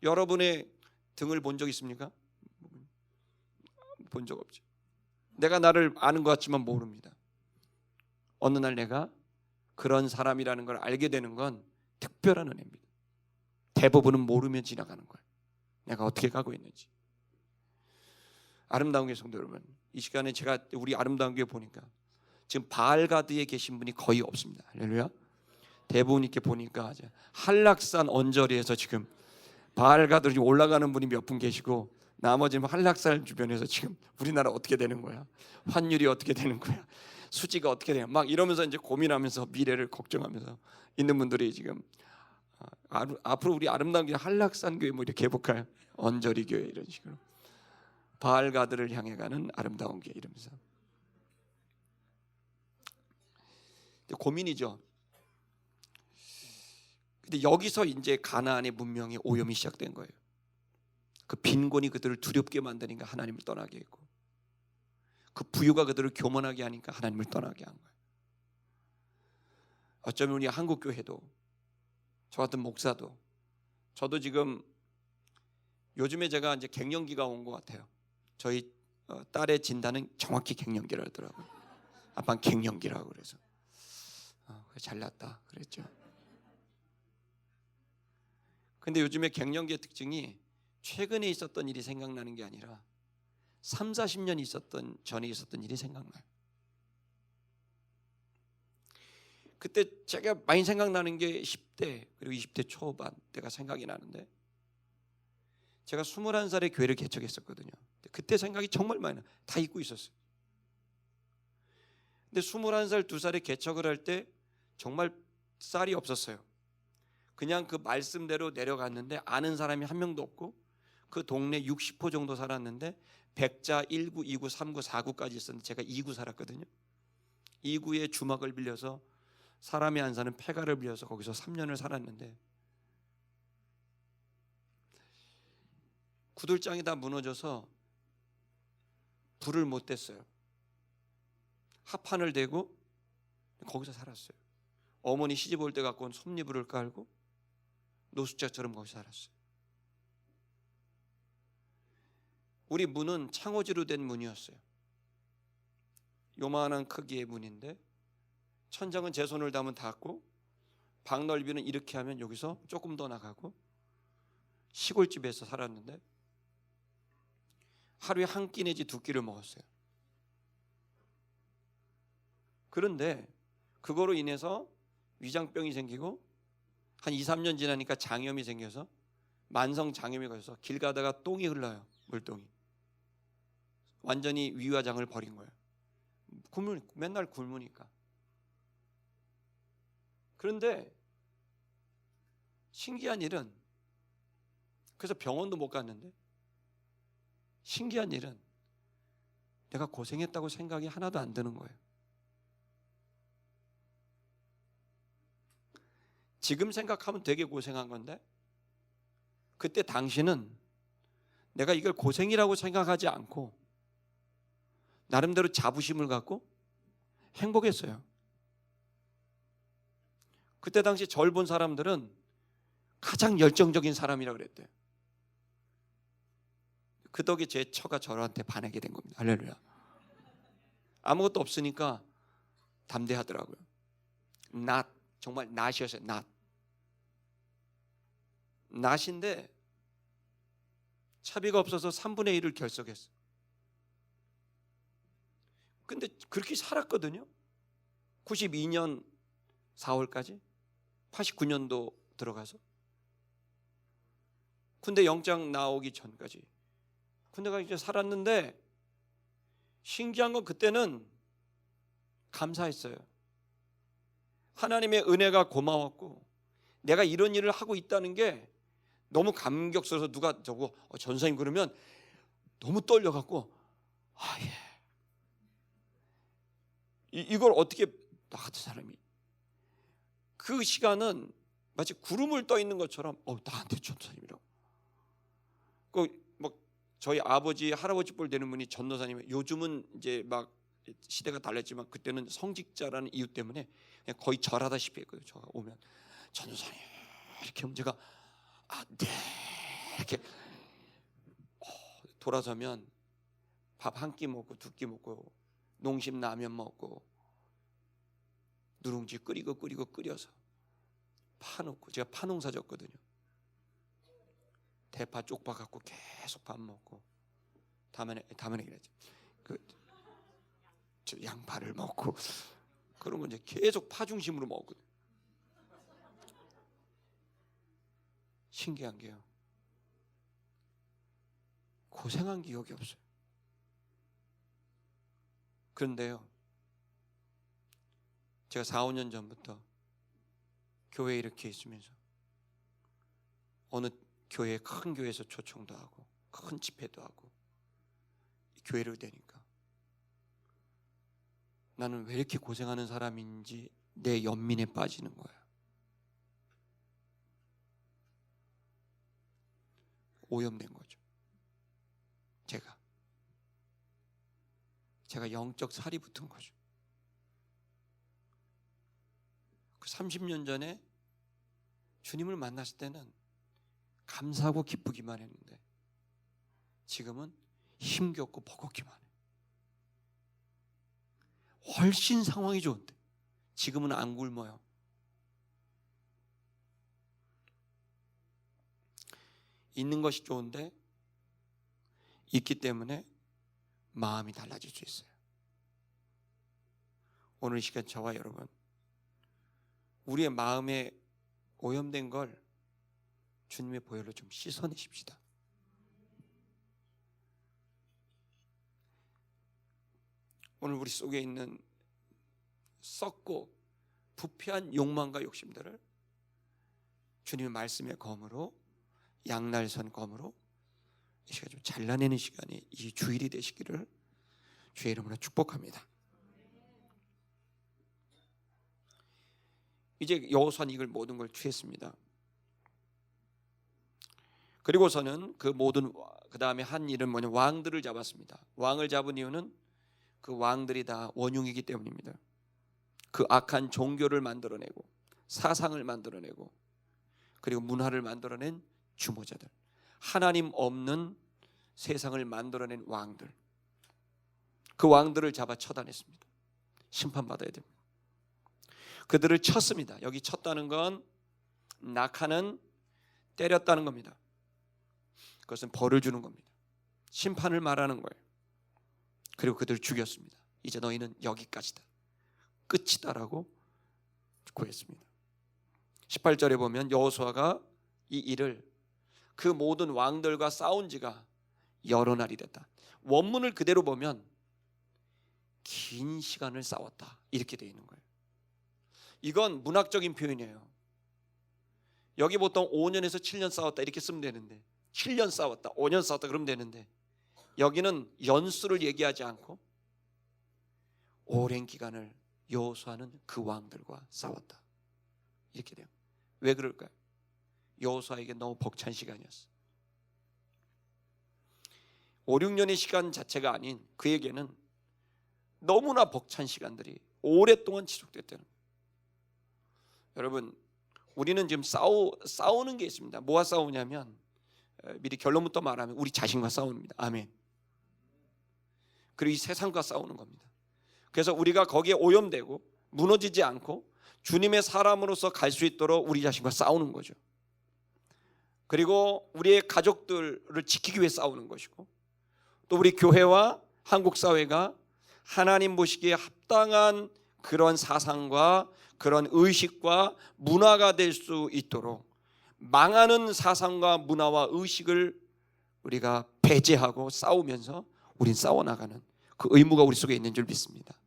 여러분의 등을 본 적 있습니까? 본 적 없죠. 내가 나를 아는 것 같지만 모릅니다. 어느 날 내가 그런 사람이라는 걸 알게 되는 건 특별한 은혜입니다. 대부분은 모르면 지나가는 거예요. 내가 어떻게 가고 있는지. 아름다운 교회 성도 여러분, 이 시간에 제가 우리 아름다운 교회 보니까 지금 바알가드에 계신 분이 거의 없습니다. 할렐루야. 대부분 이렇게 보니까 한락산 언저리에서 지금 바알가드로 올라가는 분이 몇 분 계시고 나머지는 한락산 주변에서 지금 우리나라 어떻게 되는 거야? 환율이 어떻게 되는 거야? 수지가 어떻게 돼요? 막 이러면서 이제 고민하면서 미래를 걱정하면서 있는 분들이 지금 앞으로 우리 아름다운 교회 한락산 교회 뭐 이렇게 해볼까요? 언저리 교회 이런 식으로 바알가드를 향해 가는 아름다운 교회 이러면서 고민이죠. 근데 여기서 이제 가나안의 문명의 오염이 시작된 거예요. 그 빈곤이 그들을 두렵게 만드니까 하나님을 떠나게 했고, 그 부유가 그들을 교만하게 하니까 하나님을 떠나게 한 거예요. 어쩌면 우리 한국 교회도, 저 같은 목사도, 저도 지금 요즘에 제가 이제 갱년기가 온 것 같아요. 저희 딸의 진단은 정확히 갱년기라 하더라고요. 아빠는 갱년기라고 그래서 잘났다 그랬죠. 근데 요즘에 갱년기의 특징이 최근에 있었던 일이 생각나는 게 아니라 3, 40년 전에 있었던 일이 생각나요. 그때 제가 많이 생각나는 게 10대 그리고 20대 초반 때가 생각이 나는데, 제가 21살에 교회를 개척했었거든요. 그때 생각이 정말 많이 나요. 다 잊고 있었어요. 근데 21살, 2살에 개척을 할 때 정말 쌀이 없었어요. 그냥 그 말씀대로 내려갔는데 아는 사람이 한 명도 없고, 그 동네 60호 정도 살았는데 백자 1구, 2구, 3구, 4구까지 있었는데 제가 2구 살았거든요. 2구에 주막을 빌려서 사람이 안 사는 폐가를 빌려서 거기서 3년을 살았는데, 구들장이 다 무너져서 불을 못 댔어요. 합판을 대고 거기서 살았어요. 어머니 시집 올 때 갖고 온 솜니불을 깔고 노숙자처럼 거기서 살았어요. 우리 문은 창호지로 된 문이었어요. 요만한 크기의 문인데 천장은 제 손을 담은 닫고, 방 넓이는 이렇게 하면 여기서 조금 더 나가고, 시골집에서 살았는데 하루에 한 끼 내지 두 끼를 먹었어요. 그런데 그거로 인해서 위장병이 생기고 한 2, 3년 지나니까 장염이 생겨서 만성 장염이 걸려서 길 가다가 똥이 흘러요. 물똥이. 완전히 위와 장을 버린 거예요. 맨날 굶으니까. 그런데 신기한 일은, 그래서 병원도 못 갔는데, 신기한 일은 내가 고생했다고 생각이 하나도 안 드는 거예요. 지금 생각하면 되게 고생한 건데, 그때 당시는 내가 이걸 고생이라고 생각하지 않고 나름대로 자부심을 갖고 행복했어요. 그때 당시 절 본 사람들은 가장 열정적인 사람이라고 그랬대요. 그 덕에 제 처가 저한테 반하게 된 겁니다. 할렐루야. 아무것도 없으니까 담대하더라고요. 정말 낫이었어요. 낫인데 차비가 없어서 3분의 1을 결석했어요. 근데 그렇게 살았거든요. 92년 4월까지 89년도 들어가서 군대 영장 나오기 전까지 군대가 이제 살았는데, 신기한 건 그때는 감사했어요. 하나님의 은혜가 고마웠고, 내가 이런 일을 하고 있다는 게 너무 감격스러워서, 누가 저거 전사님 그러면 너무 떨려갖고, 이걸 어떻게, 나 같은 사람이 그 시간은 마치 구름을 떠 있는 것처럼 나한테 전도사님이라고. 저희 아버지 할아버지 뻘 되는 분이 전도사님이, 요즘은 이제 막 시대가 달랐지만 그때는 성직자라는 이유 때문에 그냥 거의 절하다시피 했거든요. 저가 오면 전도사님 이렇게 하면 제가 네 이렇게 돌아서면 밥 한 끼 먹고 두 끼 먹고 농심 라면 먹고 누룽지 끓여서 파놓고, 제가 파농사 졌거든요. 대파 쪽파 갖고 계속 밥 먹고, 다만에 그랬죠. 저 양파를 먹고, 그런 거 이제 계속 파 중심으로 먹거든요. 신기한 게요, 고생한 기억이 없어요. 그런데요, 제가 4, 5년 전부터 교회에 이렇게 있으면서 어느 교회, 큰 교회에서 초청도 하고 큰 집회도 하고 교회를 되니까 나는 왜 이렇게 고생하는 사람인지 내 연민에 빠지는 거야. 오염된 거죠. 제가 영적 살이 붙은 거죠. 그 30년 전에 주님을 만났을 때는 감사하고 기쁘기만 했는데 지금은 힘겹고 버겁기만 해. 훨씬 상황이 좋은데 지금은 안 굶어요. 있는 것이 좋은데 있기 때문에 마음이 달라질 수 있어요. 오늘 이 시간 저와 여러분, 우리의 마음에 오염된 걸 주님의 보혈로 좀 씻어내십시다. 오늘 우리 속에 있는 썩고 부패한 욕망과 욕심들을 주님의 말씀의 검으로, 양날선 검으로 이 시간 좀 잘라내는 시간이 이 주일이 되시기를 주의 이름으로 축복합니다. 이제 여호수아는 이걸 모든 걸 취했습니다. 그리고서는 그 모든, 그 다음에 한 일은 뭐냐, 왕들을 잡았습니다. 왕을 잡은 이유는 그 왕들이 다 원흉이기 때문입니다. 그 악한 종교를 만들어내고 사상을 만들어내고 그리고 문화를 만들어낸 주모자들, 하나님 없는 세상을 만들어낸 왕들, 그 왕들을 잡아 처단했습니다. 심판받아야 됩니다. 그들을 쳤습니다. 여기 쳤다는 건 낙하는 때렸다는 겁니다. 그것은 벌을 주는 겁니다. 심판을 말하는 거예요. 그리고 그들을 죽였습니다. 이제 너희는 여기까지다, 끝이다라고 구했습니다. 18절에 보면 여호수아가 이 일을, 그 모든 왕들과 싸운 지가 여러 날이 됐다. 원문을 그대로 보면 긴 시간을 싸웠다 이렇게 되어 있는 거예요. 이건 문학적인 표현이에요. 여기 보통 5년에서 7년 싸웠다 이렇게 쓰면 되는데, 7년 싸웠다, 5년 싸웠다 그러면 되는데, 여기는 연수를 얘기하지 않고 오랜 기간을 여호수아는 그 왕들과 싸웠다 이렇게 돼요. 왜 그럴까요? 여호수아에게 너무 벅찬 시간이었어. 5, 6년의 시간 자체가 아닌 그에게는 너무나 벅찬 시간들이 오랫동안 지속됐다는 거예요. 여러분, 우리는 지금 싸우는 게 있습니다. 뭐와 싸우냐면, 미리 결론부터 말하면 우리 자신과 싸웁니다. 아멘. 그리고 이 세상과 싸우는 겁니다. 그래서 우리가 거기에 오염되고 무너지지 않고 주님의 사람으로서 갈 수 있도록 우리 자신과 싸우는 거죠. 그리고 우리의 가족들을 지키기 위해 싸우는 것이고, 또 우리 교회와 한국 사회가 하나님 보시기에 합당한 그런 사상과 그런 의식과 문화가 될 수 있도록 망하는 사상과 문화와 의식을 우리가 배제하고 싸우면서 우린 싸워나가는 그 의무가 우리 속에 있는 줄 믿습니다.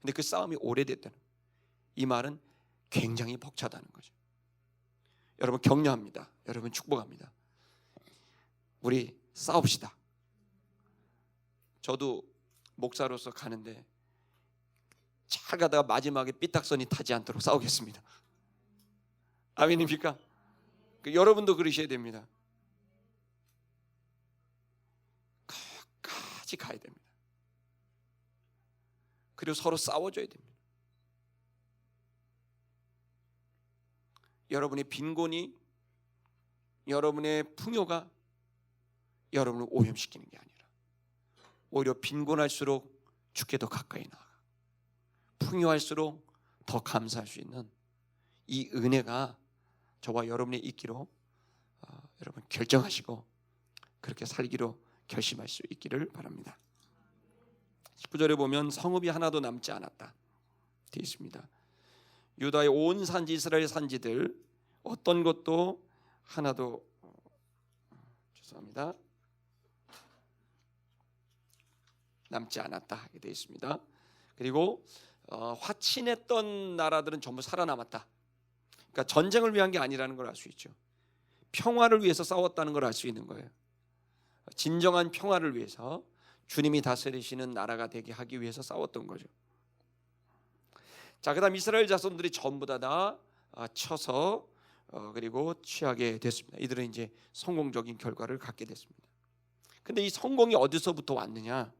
근데 그 싸움이 오래됐다는, 이 말은 굉장히 벅차다는 거죠. 여러분 격려합니다. 여러분 축복합니다. 우리 싸웁시다. 저도 목사로서 가는데 잘 가다가 마지막에 삐딱선이 타지 않도록 싸우겠습니다. 아멘입니까? 여러분도 그러셔야 됩니다. 끝까지 가야 됩니다. 그리고 서로 싸워줘야 됩니다. 여러분의 빈곤이, 여러분의 풍요가 여러분을 오염시키는 게 아니라 오히려 빈곤할수록 주께 더 가까이 나아가, 풍요할수록 더 감사할 수 있는 이 은혜가 저와 여러분의 있기로 여러분 결정하시고 그렇게 살기로 결심할 수 있기를 바랍니다. 19절에 보면 성읍이 하나도 남지 않았다 되어 있습니다. 유다의 온 산지, 이스라엘 산지들 어떤 것도 하나도 죄송합니다 남지 않았다 하게 되어 있습니다. 그리고 화친했던 나라들은 전부 살아남았다. 그러니까 전쟁을 위한 게 아니라는 걸 알 수 있죠. 평화를 위해서 싸웠다는 걸 알 수 있는 거예요. 진정한 평화를 위해서 주님이 다스리시는 나라가 되게 하기 위해서 싸웠던 거죠. 자, 그다음 이스라엘 자손들이 전부 다 쳐서 그리고 취하게 됐습니다. 이들은 이제 성공적인 결과를 갖게 됐습니다. 근데 이 성공이 어디서부터 왔느냐?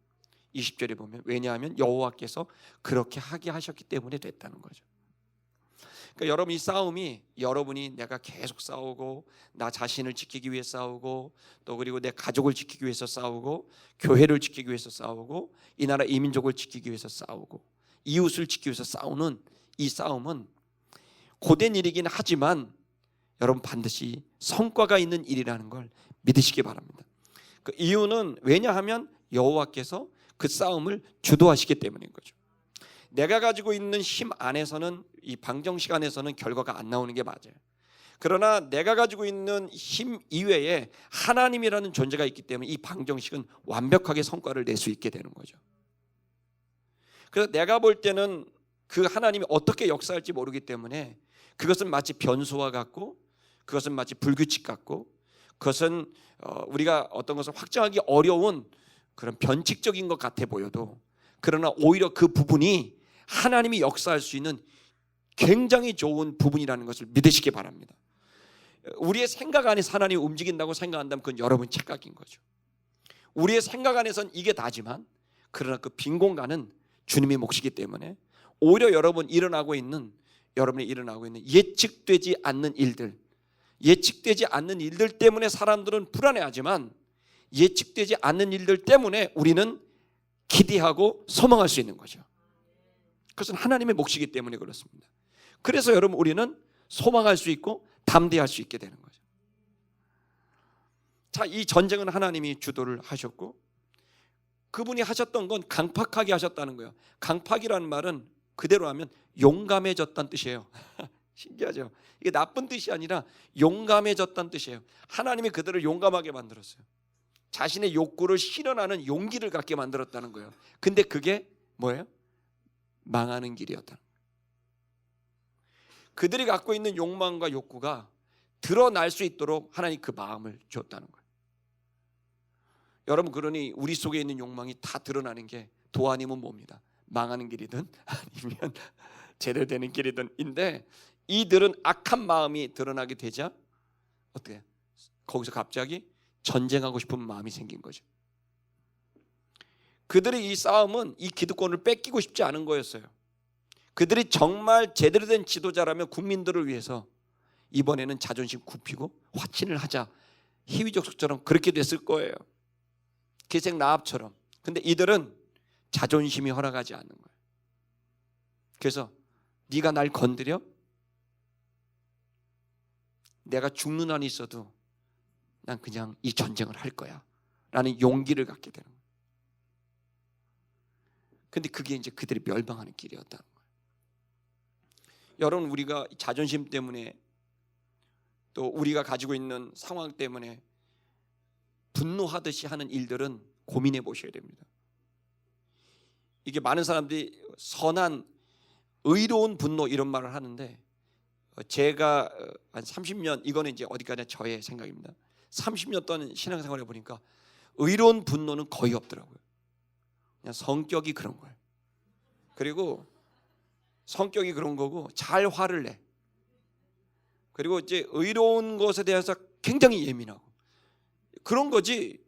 20절에 보면 왜냐하면 여호와께서 그렇게 하게 하셨기 때문에 됐다는 거죠. 그러니까 여러분, 이 싸움이 여러분이 내가 계속 싸우고 나 자신을 지키기 위해 싸우고 또 그리고 내 가족을 지키기 위해서 싸우고 교회를 지키기 위해서 싸우고 이 나라 이민족을 지키기 위해서 싸우고 이웃을 지키기 위해서 싸우는 이 싸움은 고된 일이긴 하지만 여러분 반드시 성과가 있는 일이라는 걸 믿으시기 바랍니다. 그 이유는 왜냐하면 여호와께서 그 싸움을 주도하시기 때문인 거죠. 내가 가지고 있는 힘 안에서는 이 방정식 안에서는 결과가 안 나오는 게 맞아요. 그러나 내가 가지고 있는 힘 이외에 하나님이라는 존재가 있기 때문에 이 방정식은 완벽하게 성과를 낼 수 있게 되는 거죠. 그래서 내가 볼 때는 그 하나님이 어떻게 역사할지 모르기 때문에 그것은 마치 변수와 같고 그것은 마치 불규칙 같고 그것은 우리가 어떤 것을 확정하기 어려운 그런 변칙적인 것 같아 보여도 그러나 오히려 그 부분이 하나님이 역사할 수 있는 굉장히 좋은 부분이라는 것을 믿으시기 바랍니다. 우리의 생각 안에서 하나님이 움직인다고 생각한다면 그건 여러분 착각인 거죠. 우리의 생각 안에서는 이게 다지만 그러나 그 빈 공간은 주님의 몫이기 때문에 오히려 여러분이 일어나고 있는 예측되지 않는 일들 때문에 사람들은 불안해하지만 예측되지 않는 일들 때문에 우리는 기대하고 소망할 수 있는 거죠. 그것은 하나님의 몫이기 때문에 그렇습니다. 그래서 여러분 우리는 소망할 수 있고 담대할 수 있게 되는 거죠. 자, 이 전쟁은 하나님이 주도를 하셨고 그분이 하셨던 건 강팍하게 하셨다는 거예요. 강팍이라는 말은 그대로 하면 용감해졌다는 뜻이에요. 신기하죠? 이게 나쁜 뜻이 아니라 용감해졌다는 뜻이에요. 하나님이 그들을 용감하게 만들었어요. 자신의 욕구를 실현하는 용기를 갖게 만들었다는 거예요. 근데 그게 뭐예요? 망하는 길이었다. 그들이 갖고 있는 욕망과 욕구가 드러날 수 있도록 하나님 그 마음을 줬다는 거예요. 여러분, 그러니 우리 속에 있는 욕망이 다 드러나는 게 도안이면 뭡니다? 망하는 길이든 아니면 제대로 되는 길이든인데 이들은 악한 마음이 드러나게 되자 어떻게 해요? 거기서 갑자기 전쟁하고 싶은 마음이 생긴 거죠. 그들의 이 싸움은 이 기득권을 뺏기고 싶지 않은 거였어요. 그들이 정말 제대로 된 지도자라면 국민들을 위해서 이번에는 자존심 굽히고 화친을 하자, 희위족속처럼 그렇게 됐을 거예요. 기생 라합처럼. 근데 이들은 자존심이 허락하지 않는 거예요. 그래서 네가 날 건드려? 내가 죽는 한이 있어도 난 그냥 이 전쟁을 할 거야 라는 용기를 갖게 되는 거예요. 근데 그게 이제 그들이 멸망하는 길이었다는 거예요. 여러분, 우리가 자존심 때문에 또 우리가 가지고 있는 상황 때문에 분노하듯이 하는 일들은 고민해 보셔야 됩니다. 이게 많은 사람들이 선한 의로운 분노 이런 말을 하는데 제가 한 30년, 이거는 이제 어디까지나 저의 생각입니다. 30년 동안 신앙생활을 해보니까 의로운 분노는 거의 없더라고요. 그냥 성격이 그런 거예요. 그리고 성격이 그런 거고 잘 화를 내. 그리고 이제 의로운 것에 대해서 굉장히 예민하고 그런 거지.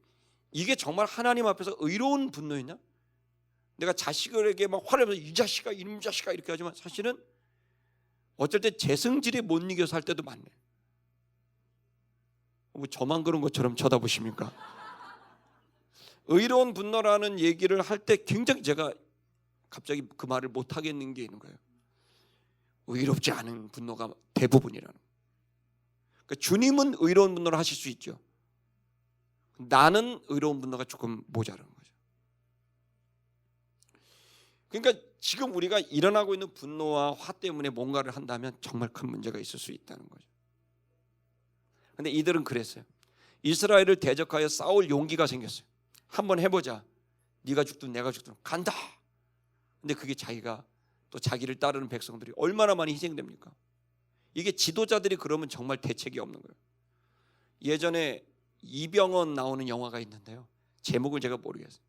이게 정말 하나님 앞에서 의로운 분노였냐? 내가 자식에게 막 화를 내면서 이 자식아 이놈 자식아 이렇게 하지만 사실은 어쩔 때 제 성질에 못 이겨서 할 때도 많네. 뭐 저만 그런 것처럼 쳐다보십니까? 의로운 분노라는 얘기를 할 때 굉장히 제가 갑자기 그 말을 못 하겠는 게 있는 거예요. 의롭지 않은 분노가 대부분이라는 거예요. 그러니까 주님은 의로운 분노를 하실 수 있죠. 나는 의로운 분노가 조금 모자란 거죠. 그러니까 지금 우리가 일어나고 있는 분노와 화 때문에 뭔가를 한다면 정말 큰 문제가 있을 수 있다는 거죠. 그런데 이들은 그랬어요. 이스라엘을 대적하여 싸울 용기가 생겼어요. 한번 해보자. 네가 죽든 내가 죽든 간다. 근데 그게 자기가 또 자기를 따르는 백성들이 얼마나 많이 희생됩니까? 이게 지도자들이 그러면 정말 대책이 없는 거예요. 예전에 이병헌 나오는 영화가 있는데요. 제목을 제가 모르겠어요.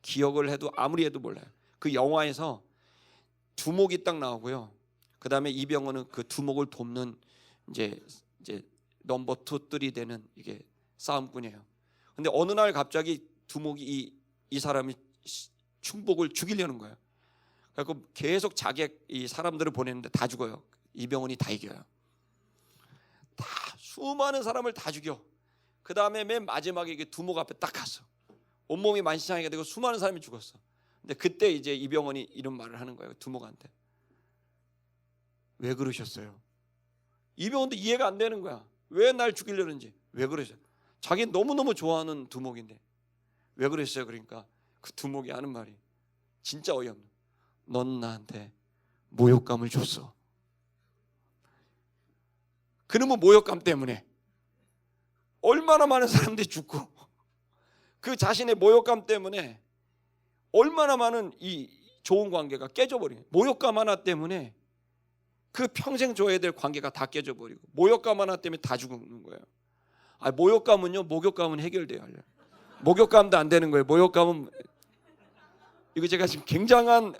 기억을 해도 아무리 해도 몰라요. 그 영화에서 두목이 딱 나오고요. 그 다음에 이병헌은 그 두목을 돕는 이제 넘버 2, 3 되는 이게 싸움꾼이에요. 근데 어느 날 갑자기 두목이 이 사람이 충복을 죽이려는 거예요. 그래서 계속 자객 이 사람들을 보내는데 다 죽어요. 이병헌이 다 이겨요. 다 수많은 사람을 다 죽여. 그 다음에 맨 마지막에 이게 두목 앞에 딱 갔어. 온몸이 만신창이가 되고 수많은 사람이 죽었어. 근데 그때 이제 이병헌이 이런 말을 하는 거예요. 두목한테. 왜 그러셨어요? 이병헌도 이해가 안 되는 거야. 왜 날 죽이려는지. 왜 그러셨어요? 자기 너무너무 좋아하는 두목인데 왜 그랬어요? 그러니까 그 두목이 하는 말이 진짜 어이없는. 넌 나한테 모욕감을 줬어. 그놈의 모욕감 때문에 얼마나 많은 사람들이 죽고 그 자신의 모욕감 때문에 얼마나 많은 이 좋은 관계가 깨져버리는, 모욕감 하나 때문에 그 평생 줘야 될 관계가 다 깨져버리고 모욕감 하나 때문에 다 죽는 거예요. 모욕감은요, 목욕감은 해결돼요. 목욕감도 안 되는 거예요. 목욕감은 이거 제가 지금 굉장한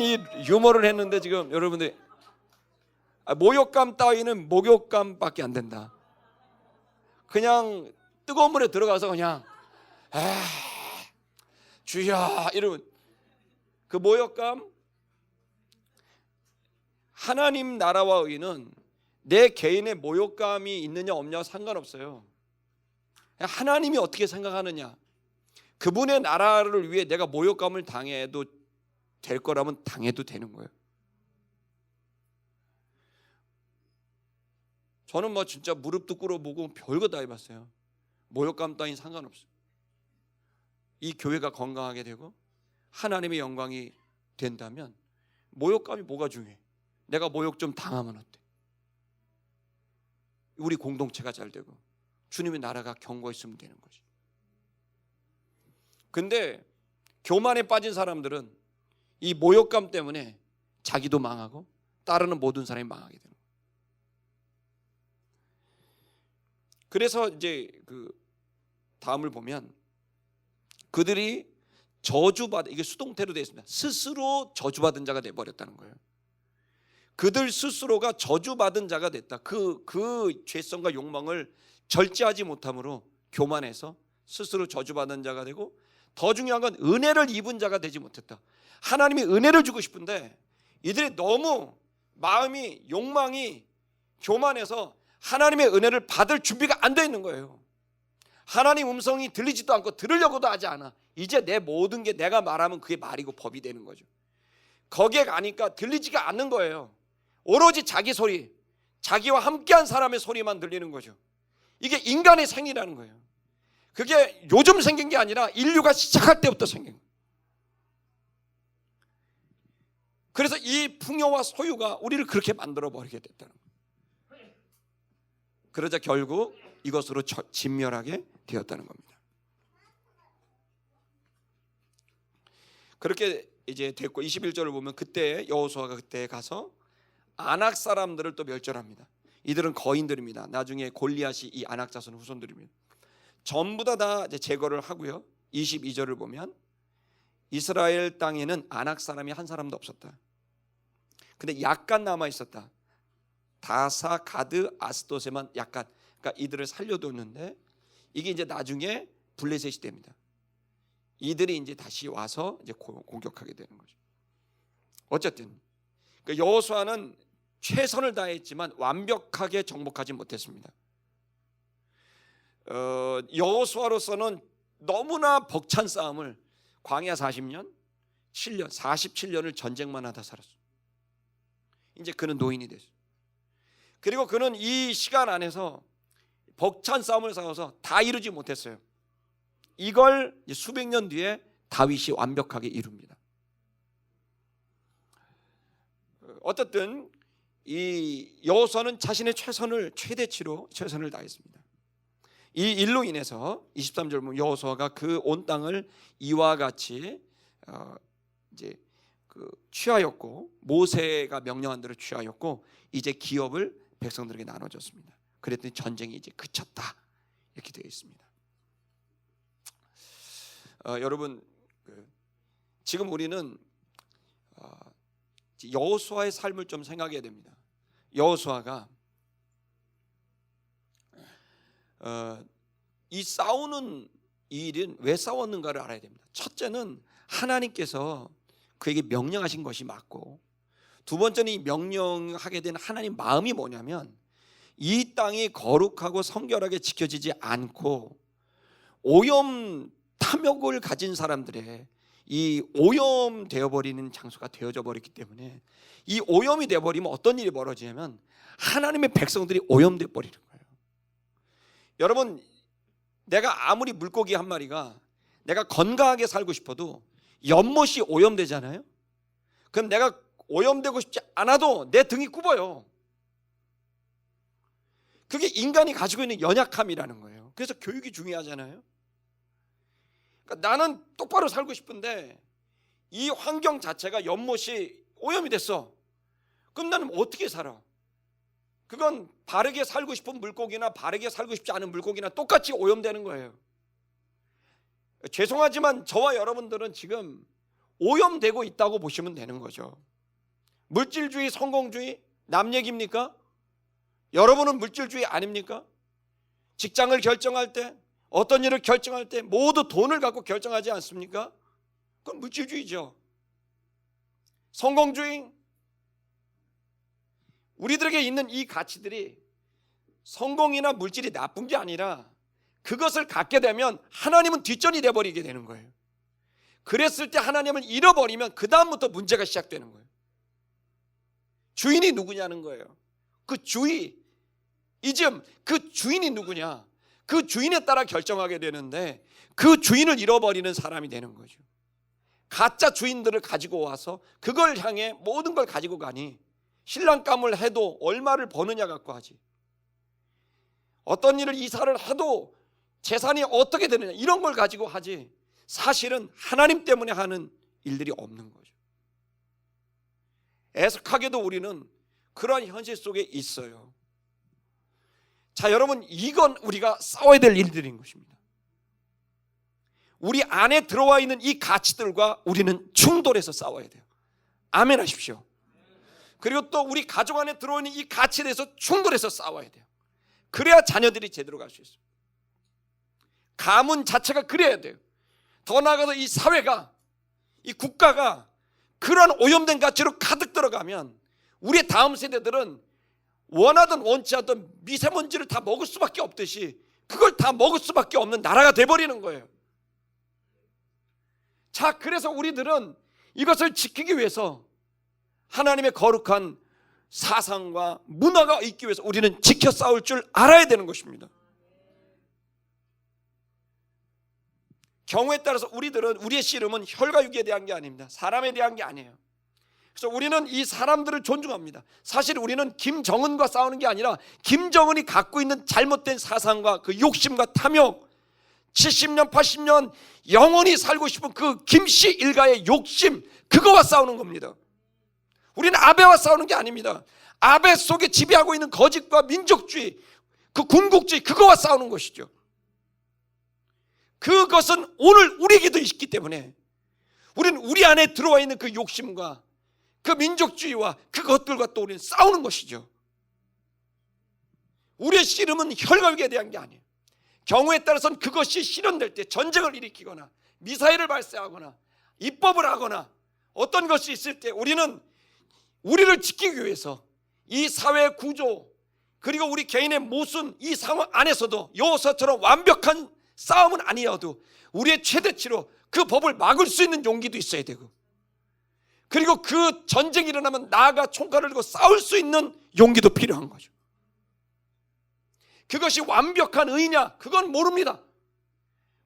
이 유머를 했는데 지금 여러분들 모욕감 따위는 목욕감밖에 안 된다. 그냥 뜨거운 물에 들어가서 그냥 주여 이러면 그 모욕감. 하나님 나라와 의는 내 개인의 모욕감이 있느냐 없느냐 상관없어요. 하나님이 어떻게 생각하느냐, 그분의 나라를 위해 내가 모욕감을 당해도 될 거라면 당해도 되는 거예요. 저는 뭐 진짜 무릎도 꿇어보고 별거 다 해봤어요. 모욕감 따윈 상관없어요. 이 교회가 건강하게 되고 하나님의 영광이 된다면 모욕감이 뭐가 중요해? 내가 모욕 좀 당하면 어때? 우리 공동체가 잘 되고 주님의 나라가 견고했으면 되는 거지. 근데 교만에 빠진 사람들은 이 모욕감 때문에 자기도 망하고 따르는 모든 사람이 망하게 되는 거예요. 그래서 이제 그 다음을 보면 그들이 저주받아, 이게 수동태로 되어 있습니다. 스스로 저주받은 자가 되어버렸다는 거예요. 그들 스스로가 저주받은 자가 됐다. 그 죄성과 욕망을 절제하지 못함으로 교만해서 스스로 저주받은 자가 되고, 더 중요한 건 은혜를 입은 자가 되지 못했다. 하나님이 은혜를 주고 싶은데 이들이 너무 마음이, 욕망이 교만해서 하나님의 은혜를 받을 준비가 안 돼 있는 거예요. 하나님 음성이 들리지도 않고 들으려고도 하지 않아. 이제 내 모든 게 내가 말하면 그게 말이고 법이 되는 거죠. 거기에 가니까 들리지가 않는 거예요. 오로지 자기 소리, 자기와 함께한 사람의 소리만 들리는 거죠. 이게 인간의 생리라는 거예요. 그게 요즘 생긴 게 아니라 인류가 시작할 때부터 생긴 거예요. 그래서 이 풍요와 소유가 우리를 그렇게 만들어버리게 됐다는 거예요. 그러자 결국 이것으로 진멸하게 되었다는 겁니다. 그렇게 이제 됐고 21절을 보면 그때 여호수아가 그때 가서 아낙 사람들을 또 멸절합니다. 이들은 거인들입니다. 나중에 골리앗이 이 아낙 자손 후손들입니다. 전부 다 이제 제거를 하고요. 22절을 보면 이스라엘 땅에는 아낙 사람이 한 사람도 없었다. 근데 약간 남아 있었다. 다사, 가드, 아스돗에만 약간, 그러니까 이들을 살려뒀는데 이게 이제 나중에 블레셋이 됩니다. 이들이 이제 다시 와서 이제 공격하게 되는 거죠. 어쨌든 여호수아는 최선을 다했지만 완벽하게 정복하지 못했습니다. 여호수아로서는 너무나 벅찬 싸움을 광야 40년, 47년을 전쟁만 하다 살았어요. 이제 그는 노인이 됐어요. 그리고 그는 이 시간 안에서 벅찬 싸움을 싸워서 다 이루지 못했어요. 이걸 수백 년 뒤에 다윗이 완벽하게 이룹니다. 어쨌든 이 여호수아는 자신의 최대치로 최선을 다했습니다. 이 일로 인해서 23절 보면 여호수아가 그 온 땅을 이와 같이 이제 취하였고 모세가 명령한 대로 취하였고 이제 기업을 백성들에게 나눠줬습니다. 그랬더니 전쟁이 이제 그쳤다 이렇게 되어 있습니다. 여러분 지금 우리는 여호수아의 삶을 좀 생각해야 됩니다. 여호수아가 이 싸우는 이 일은 왜 싸웠는가를 알아야 됩니다. 첫째는 하나님께서 그에게 명령하신 것이 맞고, 두 번째는 이 명령하게 된 하나님 마음이 뭐냐면 이 땅이 거룩하고 성결하게 지켜지지 않고 오염 탐욕을 가진 사람들의 이 오염되어 버리는 장소가 되어져 버렸기 때문에, 이 오염이 되어 버리면 어떤 일이 벌어지냐면 하나님의 백성들이 오염되어 버리는 거예요. 여러분, 내가 아무리 물고기 한 마리가 내가 건강하게 살고 싶어도 연못이 오염되잖아요. 그럼 내가 오염되고 싶지 않아도 내 등이 굽어요. 그게 인간이 가지고 있는 연약함이라는 거예요. 그래서 교육이 중요하잖아요. 그러니까 나는 똑바로 살고 싶은데 이 환경 자체가 연못이 오염이 됐어. 그럼 나는 어떻게 살아? 그건 바르게 살고 싶은 물고기나 바르게 살고 싶지 않은 물고기나 똑같이 오염되는 거예요. 죄송하지만 저와 여러분들은 지금 오염되고 있다고 보시면 되는 거죠. 물질주의, 성공주의 남 얘기입니까? 여러분은 물질주의 아닙니까? 직장을 결정할 때, 어떤 일을 결정할 때 모두 돈을 갖고 결정하지 않습니까? 그건 물질주의죠. 성공주의, 우리들에게 있는 이 가치들이 성공이나 물질이 나쁜 게 아니라 그것을 갖게 되면 하나님은 뒷전이 돼버리게 되는 거예요. 그랬을 때 하나님을 잃어버리면 그 다음부터 문제가 시작되는 거예요. 주인이 누구냐는 거예요. 그 주인이즘, 그 주인이 누구냐, 그 주인에 따라 결정하게 되는데 그 주인을 잃어버리는 사람이 되는 거죠. 가짜 주인들을 가지고 와서 그걸 향해 모든 걸 가지고 가니 신랑감을 해도 얼마를 버느냐 갖고 하지, 어떤 일을 이사를 해도 재산이 어떻게 되느냐 이런 걸 가지고 하지, 사실은 하나님 때문에 하는 일들이 없는 거죠. 애석하게도 우리는 그러한 현실 속에 있어요. 자, 여러분, 이건 우리가 싸워야 될 일들인 것입니다. 우리 안에 들어와 있는 이 가치들과 우리는 충돌해서 싸워야 돼요. 아멘 하십시오. 그리고 또 우리 가족 안에 들어오는 이 가치에 대해서 충돌해서 싸워야 돼요. 그래야 자녀들이 제대로 갈 수 있어요. 가문 자체가 그래야 돼요. 더 나아가서 이 사회가, 이 국가가 그러한 오염된 가치로 가득 들어가면 우리의 다음 세대들은 원하든 원치 않든 미세먼지를 다 먹을 수밖에 없듯이 그걸 다 먹을 수밖에 없는 나라가 돼버리는 거예요. 자, 그래서 우리들은 이것을 지키기 위해서 하나님의 거룩한 사상과 문화가 있기 위해서 우리는 지켜 싸울 줄 알아야 되는 것입니다. 경우에 따라서 우리들은, 우리의 씨름은 혈과육에 대한 게 아닙니다. 사람에 대한 게 아니에요. 그래서 우리는 이 사람들을 존중합니다. 사실 우리는 김정은과 싸우는 게 아니라 김정은이 갖고 있는 잘못된 사상과 그 욕심과 탐욕, 70년 80년 영원히 살고 싶은 그 김씨 일가의 욕심, 그거와 싸우는 겁니다. 우리는 아베와 싸우는 게 아닙니다. 아베 속에 지배하고 있는 거짓과 민족주의, 그 군국주의, 그거와 싸우는 것이죠. 그것은 오늘 우리에게도 있기 때문에 우리는 우리 안에 들어와 있는 그 욕심과 그 민족주의와 그것들과 또 우리는 싸우는 것이죠. 우리의 씨름은 혈과육에 대한 게 아니에요. 경우에 따라서는 그것이 실현될 때 전쟁을 일으키거나 미사일을 발사하거나 입법을 하거나 어떤 것이 있을 때 우리는 우리를 지키기 위해서 이 사회 구조, 그리고 우리 개인의 모순, 이 상황 안에서도 여호수아처럼 완벽한 싸움은 아니어도 우리의 최대치로 그 법을 막을 수 있는 용기도 있어야 되고, 그리고 그 전쟁이 일어나면 나아가 총칼을 들고 싸울 수 있는 용기도 필요한 거죠. 그것이 완벽한 의냐? 그건 모릅니다.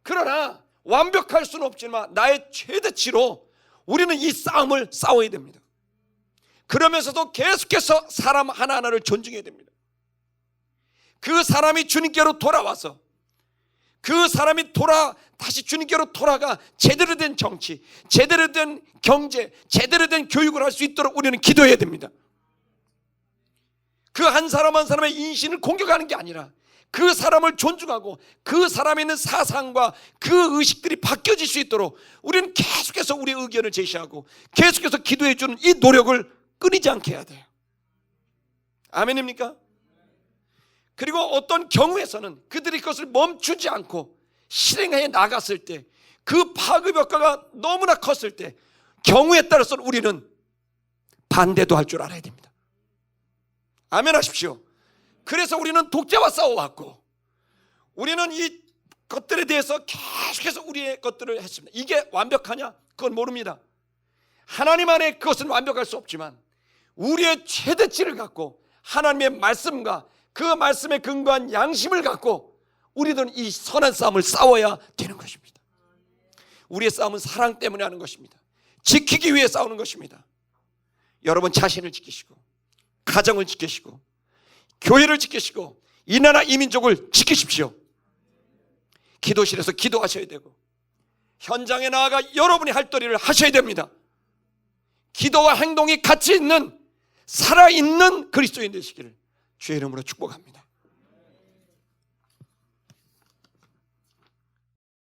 그러나 완벽할 수는 없지만 나의 최대치로 우리는 이 싸움을 싸워야 됩니다. 그러면서도 계속해서 사람 하나하나를 존중해야 됩니다. 그 사람이 주님께로 돌아와서 그 사람이 다시 주님께로 돌아가 제대로 된 정치, 제대로 된 경제, 제대로 된 교육을 할 수 있도록 우리는 기도해야 됩니다. 그 한 사람 한 사람의 인신을 공격하는 게 아니라 그 사람을 존중하고 그 사람에 있는 사상과 그 의식들이 바뀌어질 수 있도록 우리는 계속해서 우리의 의견을 제시하고 계속해서 기도해 주는 이 노력을 끊이지 않게 해야 돼요. 아멘입니까? 그리고 어떤 경우에서는 그들이 그것을 멈추지 않고 실행해 나갔을 때 그 파급 효과가 너무나 컸을 때 경우에 따라서는 우리는 반대도 할 줄 알아야 됩니다. 아멘 하십시오. 그래서 우리는 독재와 싸워왔고 우리는 이 것들에 대해서 계속해서 우리의 것들을 했습니다. 이게 완벽하냐? 그건 모릅니다. 하나님 안에 그것은 완벽할 수 없지만 우리의 최대치를 갖고 하나님의 말씀과 그 말씀에 근거한 양심을 갖고 우리들은 이 선한 싸움을 싸워야 되는 것입니다. 우리의 싸움은 사랑 때문에 하는 것입니다. 지키기 위해 싸우는 것입니다. 여러분 자신을 지키시고 가정을 지키시고 교회를 지키시고 이 나라 이 민족을 지키십시오. 기도실에서 기도하셔야 되고 현장에 나아가 여러분이 할 도리를 하셔야 됩니다. 기도와 행동이 같이 있는 살아있는 그리스도인 되시기를 주의 이름으로 축복합니다.